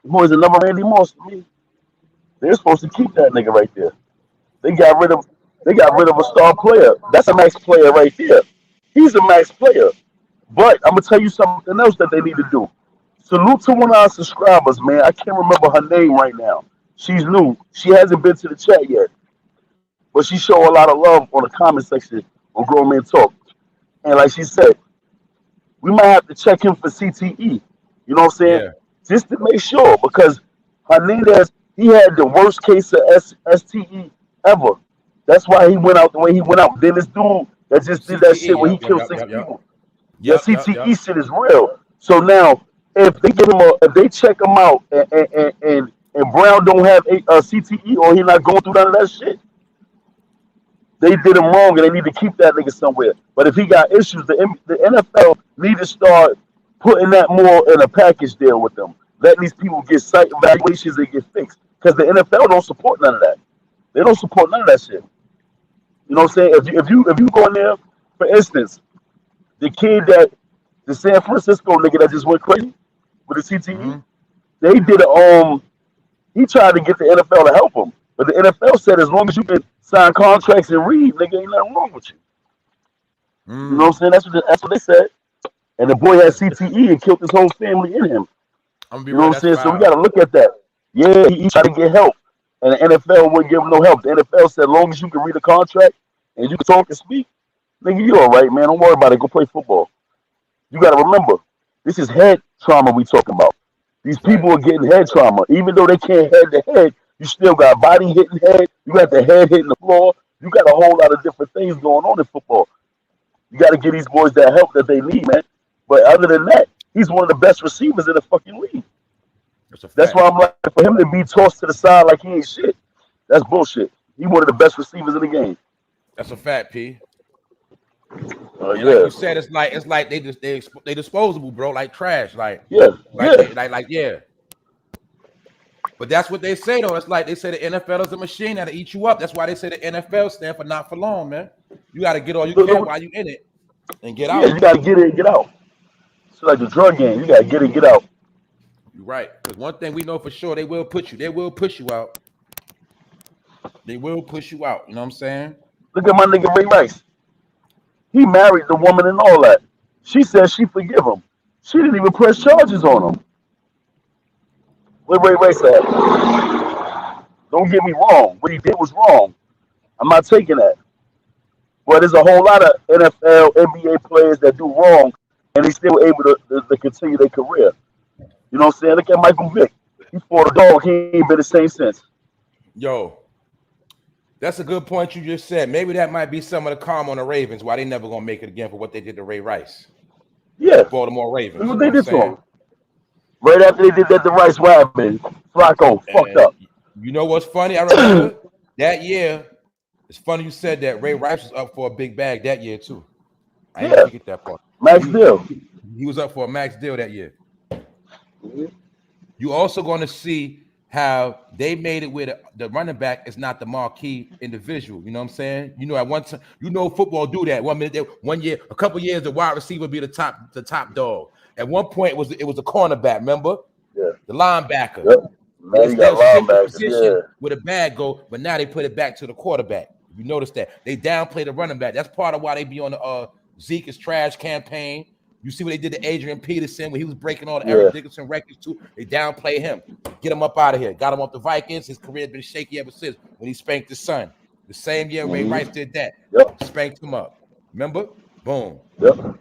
The boy's another Randy Moss to me. They're supposed to keep that nigga right there. They got rid of They got rid of a star player. That's a max player right there. He's a max player. But I'm gonna tell you something else that they need to do. Salute to one of our subscribers, man. I can't remember her name right now. She's new. She hasn't been to the chat yet, but she show a lot of love on the comment section on Grown Men Talk. And like she said, we might have to check him for CTE. You know what I'm saying? Yeah. Just to make sure, because Hernandez, he had the worst case of STE ever. That's why he went out the way he went out. Then this dude that just did that CTE. shit where he Yep. Yep. killed Yep. six Yep. Yep. people. That Yep. Yep. CTE Yep. shit is real. So now, if they check him out and Brown don't have a CTE or he not going through none of that shit, they did him wrong and they need to keep that nigga somewhere. But if he got issues, the NFL need to start putting that more in a package deal with them. Letting these people get site evaluations and get fixed. Because the NFL don't support none of that. They don't support none of that shit. You know what I'm saying? If you go in there, for instance, the kid that the San Francisco nigga that just went crazy with the CTE, Mm-hmm. they did a he tried to get the NFL to help him. But the NFL said as long as you can sign contracts and read, nigga, ain't nothing wrong with you. You know what I'm Mm. saying? That's what they said. And the boy had CTE and killed his whole family in him. I'm gonna be You know what real. I'm That's saying? So we foul. got to look at that. Yeah, he tried to get help, and the NFL wouldn't give him no help. The NFL said, as long as you can read a contract and you can talk and speak, nigga, you all right, man. Don't worry about it. Go play football. You got to remember, this is head trauma we talking about. These That's right. people are getting head trauma. Even though they can't head to head, you still got body hitting head. You got the head hitting the floor. You got a whole lot of different things going on in football. You got to give these boys that help that they need, man. But other than that, he's one of the best receivers in the fucking league. That's a That's fact. why I'm like, for him to be tossed to the side like he ain't shit, that's bullshit. He one of the best receivers in the game. That's a fact, P. And like Yeah, you said, it's like they disposable, bro, like trash, yeah, like yeah. they like yeah. But that's what they say though. It's like they say the NFL is a machine that'll eat you up. That's why they say the NFL stand for not for long, man. You got to get all you Look, can look, while you in it and get yeah, out. you gotta get in and get out. It's like the drug game. You gotta get in and get out. You're right. Because one thing we know for sure, they will put you. They will push you out. They will push you out. You know what I'm saying? Look at my nigga Ray Rice. He married the woman and all that. She said she forgive him. She didn't even press charges on him. Where Ray Rice at? Don't get me wrong. What he did was wrong. I'm not taking that. But there's a whole lot of NFL, NBA players that do wrong and they still able to continue their career. You know what I'm saying? Look at Michael Vick. He fought a dog. He ain't been the same since. Yo, that's a good point you just said. Maybe that might be some of the calm on the Ravens, why they never gonna make it again for what they did to Ray Rice, Yeah. the Baltimore Look Ravens. what You know they what I'm did to saying? him. Right after they did that to Rice, what happened? Flacco fucked And up. you know what's funny? I remember that year. It's funny you said that Ray Rice was up for a big bag that year too. I ain't gonna Yeah. forget that part. Max He was Deal. he was up for a max deal that year. Mhm. You also going to see how they made it where the running back is not the marquee individual. You know what I'm saying? You know, at one time, you know, football do that. 1 minute, one year, a couple years, the wide receiver be the top dog. At one point, it was a cornerback. Remember, Yeah. the linebacker. Yep. Now you got They'll shift the linebackers. position Yeah. where the bag go, but now they put it back to the quarterback. You notice that they downplay the running back. That's part of why they be on the Zeke is trash campaign. You see what they did to Adrian Peterson when he was breaking all the Yeah. Eric Dickerson records too. They downplay him, get him up out of here. Got him off the Vikings. His career has been shaky ever since when he spanked his son. The same year Ray Mm-hmm. Rice did that, Yep. spanked him up. Remember? Boom. Yep.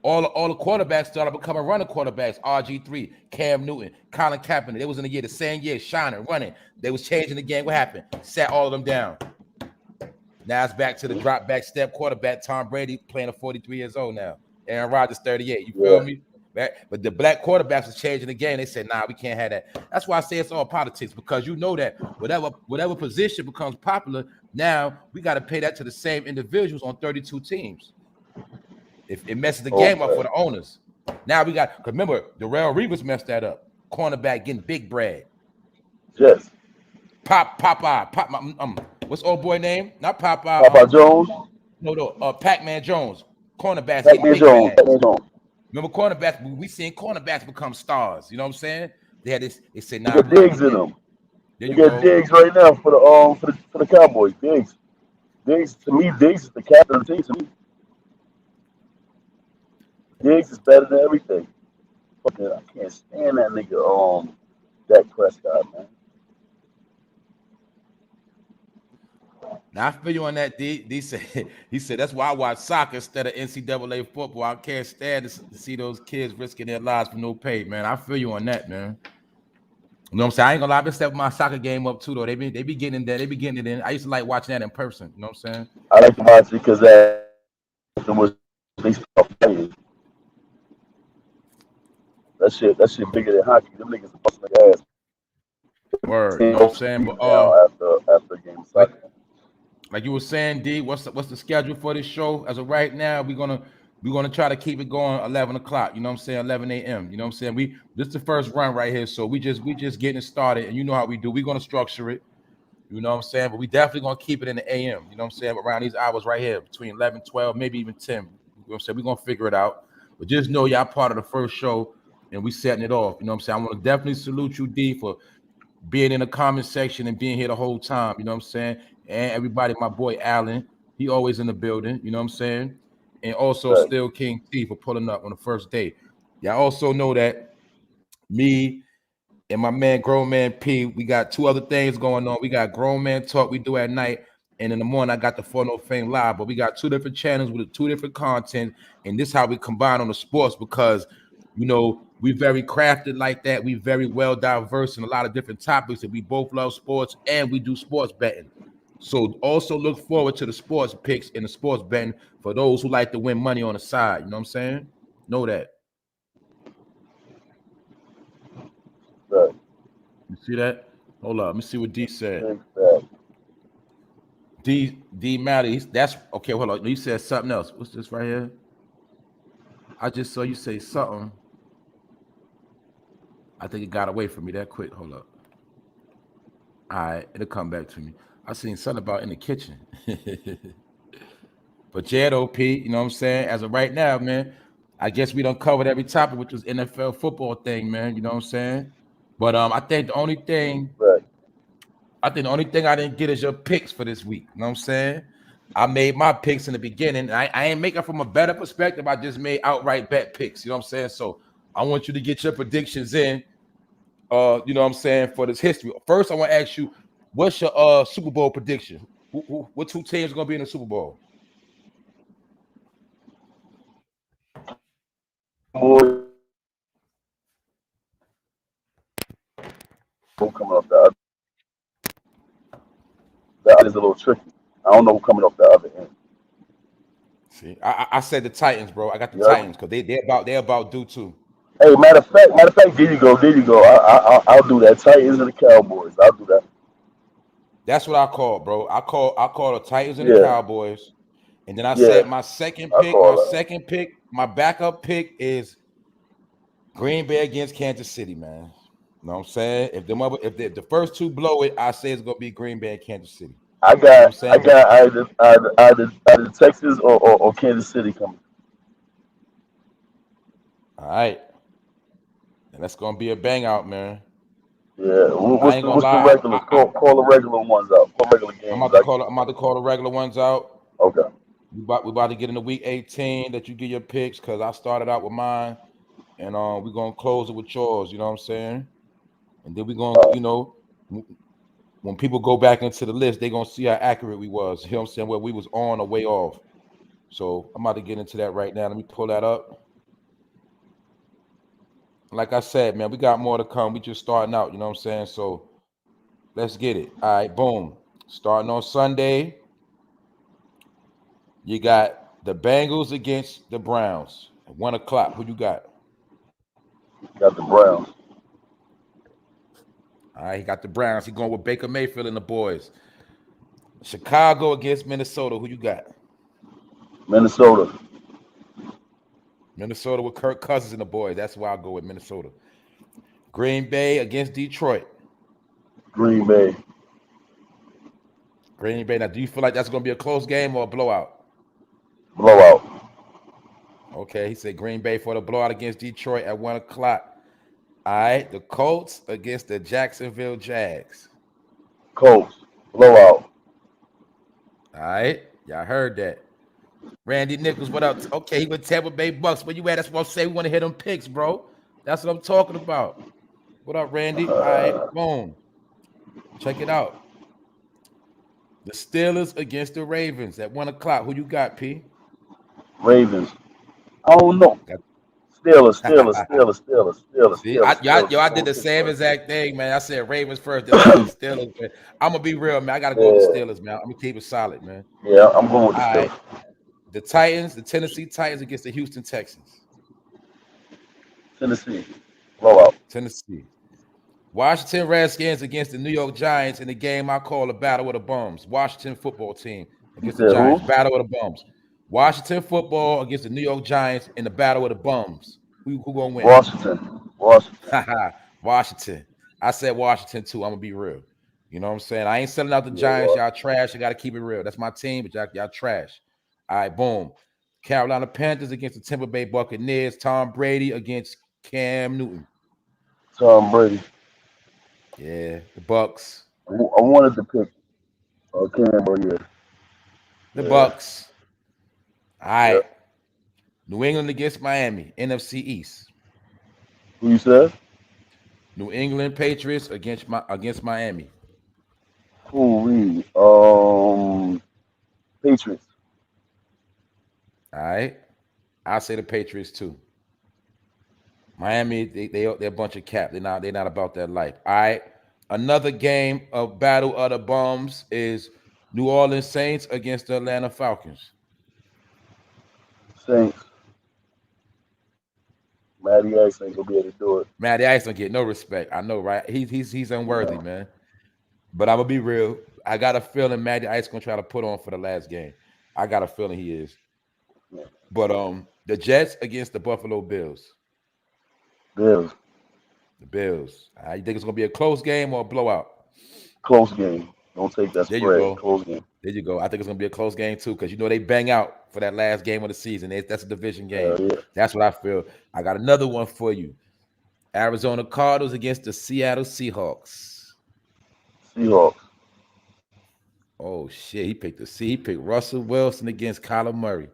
All the quarterbacks started becoming running quarterbacks. RG3, Cam Newton, Colin Kaepernick. They was in the year, the same year, shining, running. They was changing the game. What happened? Sat all of them down. Now it's back to the drop back step quarterback. Tom Brady playing at 43 years old now. Aaron Rodgers 38. You feel Yeah. me? But the black quarterbacks was changing the game. They said, nah, we can't have that. That's why I say it's all politics, because you know that whatever position becomes popular, now we got to pay that to the same individuals on 32 teams. If it messes the game up for Okay. the owners. Now we got, because remember, Darrell Reeves messed that up. Cornerback getting big bread. Yes. What's old boy name? Not Popeye. Papa Jones. Pac-Man Jones. Cornerbacks getting Pac-Man big Jones. bags. Pac-Man Jones. Remember cornerbacks? We seen cornerbacks become stars. You know what I'm saying? They had this. They said, They "Nah, got we're not Diggs gonna in do it." them. There They you got go. Diggs right now for the Cowboys. Diggs. Diggs is the captain of the team. To me, Diggs is better than everything. Fucking, I can't stand that nigga. Dak Prescott, man. Now I feel you on that. D said he said that's why I watch soccer instead of NCAA football. I can't stand to see those kids risking their lives for no pay, man. I feel you on that, man. You know what I'm saying? I ain't gonna lie, I've been stepping my soccer game up too, though. They be getting in there, they be getting it in. I used to like watching that in person. You know what I'm saying? I like to watch it because that was they start playing. That shit bigger than hockey. Them niggas busting their ass Word, you 10 know what I'm saying? But down after a game of like soccer. like you were saying, D, what's the schedule for this show? As of right now, we're gonna try to keep it going 11 o'clock. You know what I'm saying? 11 a.m. You know what I'm saying? This is the first run right here, so we just getting it started, and you know how we do. We're gonna structure it. You know what I'm saying? But we definitely gonna keep it in the AM. You know what I'm saying? Around these hours right here, between 11, 12, maybe even 10. You know what I'm saying? We're gonna figure it out. But just know y'all part of the first show, and we setting it off. You know what I'm saying? I want to definitely salute you, D, for being in the comment section and being here the whole time. You know what I'm saying? And everybody, my boy Allen, he always in the building. You know what I'm saying? And also Right. Still King T for pulling up on the first day. Y'all also know that me and my man Grown Man P, we got two other things going on. We got Grown Man Talk we do at night, and in the morning I got the Photo Fame Live. But we got two different channels with two different content, and this is how we combine on the sports because we very crafted like that. We very well diverse in a lot of different topics, and we both love sports and we do sports betting. So also look forward to the sports picks and the sports betting for those who like to win money on the side. You know what I'm saying? Know that. Right. You see that? Hold up. Let me see what D said. Big fact. D Matty, that's okay. Hold on. You said something else. What's this right here? I just saw you say something. I think it got away from me that quick. Hold up. All right, it'll come back to me. I seen something about in the kitchen. But Jed OP, you know what I'm saying? As of right now, man, I guess we done covered every topic, which was NFL football thing, man. You know what I'm saying? But Right. I think the only thing I didn't get is your picks for this week. You know what I'm saying? I made my picks in the beginning. I ain't making from a better perspective. I just made outright bet picks. You know what I'm saying? So I want you to get your predictions in. You know what I'm saying, for this history. First, I want to ask you, what's your Super Bowl prediction? What two teams are gonna be in the Super Bowl? Cowboys coming off the other. The other is a little tricky. I don't know who coming off the other end. See, I said the Titans, bro. I got the You heard me? Titans because they're about due too. Hey, matter of fact, there you go, there you go. I'll do that. Titans and the Cowboys. I'll do that. That's what I call, bro. I call the Titans and the Yeah, Cowboys, and then I yeah. said my second I pick, call that. my backup pick is Green Bay against Kansas City, man. You know what I'm saying? If the first two blow it, I say it's gonna be Green Bay and Kansas City. I You know what I'm got I saying? But got either Texas or Kansas City coming. all right, and that's gonna be a bang out, man. Yeah. I What's ain't the gonna what's the lie. regulars? Call the regular ones out. Call regular I'm games. about to call. I'm about to call the regular ones out. Okay. We about to get into week 18 that you get your picks because I started out with mine, and we're gonna close it with yours. You know what I'm saying? And then we're gonna, when people go back into the list, they're gonna see how accurate we was. You know what I'm saying? Where we was on or way off. So I'm about to get into that right now. Let me pull that up. Like I said, man, we got more to come. We just starting out, you know what I'm saying? So let's get it. All right, boom. Starting on Sunday, you got the Bengals against the Browns at 1 o'clock. Who you got? Got the Browns. All right, he got the Browns. He going with Baker Mayfield and the boys. Chicago against Minnesota. Who you got? Minnesota. Minnesota with Kirk Cousins and the boys. That's why I'll go with Minnesota. Green Bay against Detroit. Green Bay. Green Bay. Now, do you feel like that's going to be a close game or a blowout? Blowout. Okay, he said Green Bay for the blowout against Detroit at 1 o'clock. All right, the Colts against the Jacksonville Jags. Colts. Blowout. All right, y'all heard that. Randy Nichols, what up? Okay, he went Tampa Bay Bucks. Where you at? That's what I'm saying. We want to hit them picks, bro. That's what I'm talking about. What up, Randy? All right, boom. Check it out. The Steelers against the Ravens at 1 o'clock. Who you got, P? Ravens. I don't know. Steelers, Steelers, Steelers, Steelers, Steelers, See, Steelers, Steelers. I Let's go did the with same Pittsburgh. exact thing, man. I said Ravens first, then I said Steelers. Man. I'm gonna be real, man. I gotta go with the Yeah, Steelers, man. I'm gonna keep it solid, man. yeah, I'm going with the All right, Steelers. the Titans, the Tennessee Titans against the Houston Texans. Tennessee, blowout. Tennessee. Washington Redskins against the New York Giants in the game I call a battle of the bums. Washington football team You against the said who? Giants, battle of the bums. Washington football against the New York Giants in the battle of the bums. Who gonna win? Washington. Washington. Washington. I said Washington too. I'm gonna be real. You know what I'm saying? I ain't selling out the Yeah, Giants. Y'all Washington. trash. I gotta keep it real. That's my team, but y'all trash. All right, boom. Carolina Panthers against the Tampa Bay Buccaneers. Tom Brady against Cam Newton. Tom Brady. Yeah, the Bucks. I wanted to pick Cameron. Yeah, The yeah, Bucks. All yeah. right. New England against Miami. NFC East. Who you said? New England Patriots against Miami. Who we? Patriots. All right. I'll say the Patriots too. Miami, they're a bunch of cap. They're not about that life. All right. Another game of Battle of the Bums is New Orleans Saints against the Atlanta Falcons. Saints. Matty Ice ain't gonna be able to do it. Matty Ice don't get no respect. I know, right? He's unworthy, No. man. But I'm gonna be real. I got a feeling Matty Ice gonna try to put on for the last game. I got a feeling he is. No. But the Jets against the Buffalo Bills. Bills. The Bills. You think it's gonna be a close game or a blowout? Close game. Don't take that There you spread. go. Close game. There you go. I think it's gonna be a close game too, because they bang out for that last game of the season. That's a division game. Yeah. That's what I feel. I got another one for you. Arizona Cardinals against the Seattle Seahawks. Seahawks. Oh shit. He picked Russell Wilson against Kyler Murray.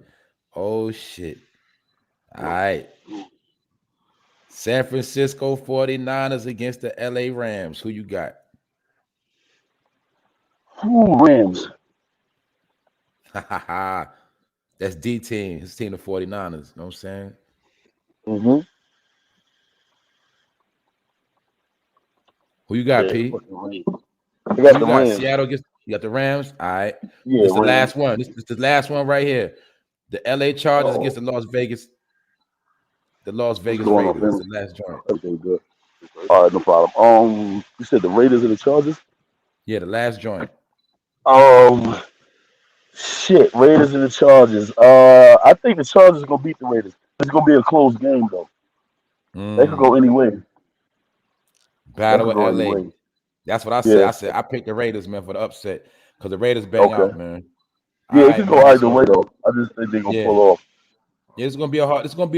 Oh shit. All right. San Francisco 49ers against the LA Rams. Who you got? Who Rams? That's D team. His team, the 49ers. You know what I'm saying? Mm-hmm. Who you got, Yeah, P? fucking Rams. I got Who the you got? Rams. Seattle against you got the Rams. All right. Yeah, This is the Rams. last one. This is the last one right here. The LA Chargers against Oh, the Las what's Vegas going on, Raiders. This family? is the last joint. Okay, good. All right, no problem. You said the Raiders and the Chargers. Yeah, the last joint. Um, shit, Raiders and the Chargers. I think the Chargers gonna beat the Raiders. It's gonna be a close game though. That could go any way. That Battle could of go any LA. way. That's what I said. Yeah. I picked the Raiders, man, for the upset. Because the Raiders bang Okay. out, man. All Yeah, it right, could go man. either So way though. I just think they're gonna yeah. pull off. Yeah, it's gonna be a hard. It's gonna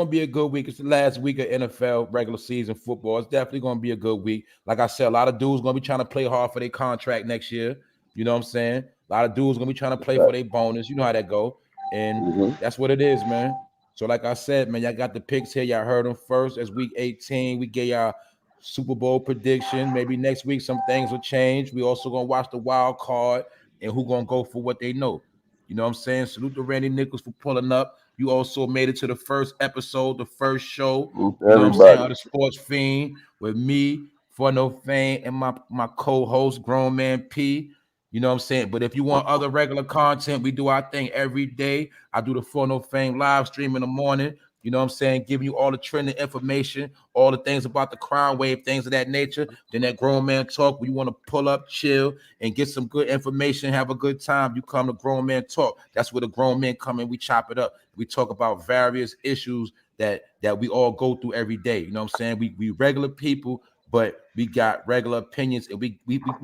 be a good week. It's the last week of NFL regular season football. It's definitely gonna be a good week. Like I said, a lot of dudes gonna be trying to play hard for their contract next year. You know what I'm saying? A lot of dudes gonna be trying to play for Right. their bonus. You know how that go, and Mm-hmm. that's what it is, man. So, like I said, man, y'all got the picks here. Y'all heard them first. As week 18, we get y'all Super Bowl prediction. Maybe next week some things will change. We also gonna watch the wild card and who gonna go for what they know. You know what I'm saying? Salute to Randy Nichols for pulling up. You also made it to the first episode, the first show, you know what I'm saying, Everybody. of the Sports Fiend with me, For No Fame, and my co-host, Grown Man P. You know what I'm saying? But if you want other regular content, we do our thing every day. I do the For No Fame live stream in the morning. You know what I'm saying? Giving you all the trending information, all the things about the crime wave, things of that nature. Then that Grown Man Talk, where you want to pull up, chill, and get some good information, have a good time. You come to Grown Man Talk. That's where the grown men come in. We chop it up. We talk about various issues that we all go through every day. You know what I'm saying? We regular people, but we got regular opinions, and we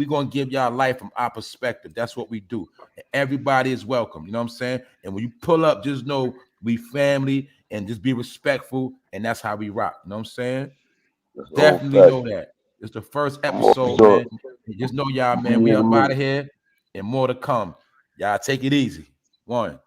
gonna give y'all life from our perspective. That's what we do. Everybody is welcome. You know what I'm saying? And when you pull up, just know we family and just be respectful, and that's how we rock. You know what I'm saying? That's all Definitely fact. know that. It's the first I'm all for episode, sure. man. Just know y'all, I'll be man. We here in a up out minute. of here and more to come. Y'all take it easy. One.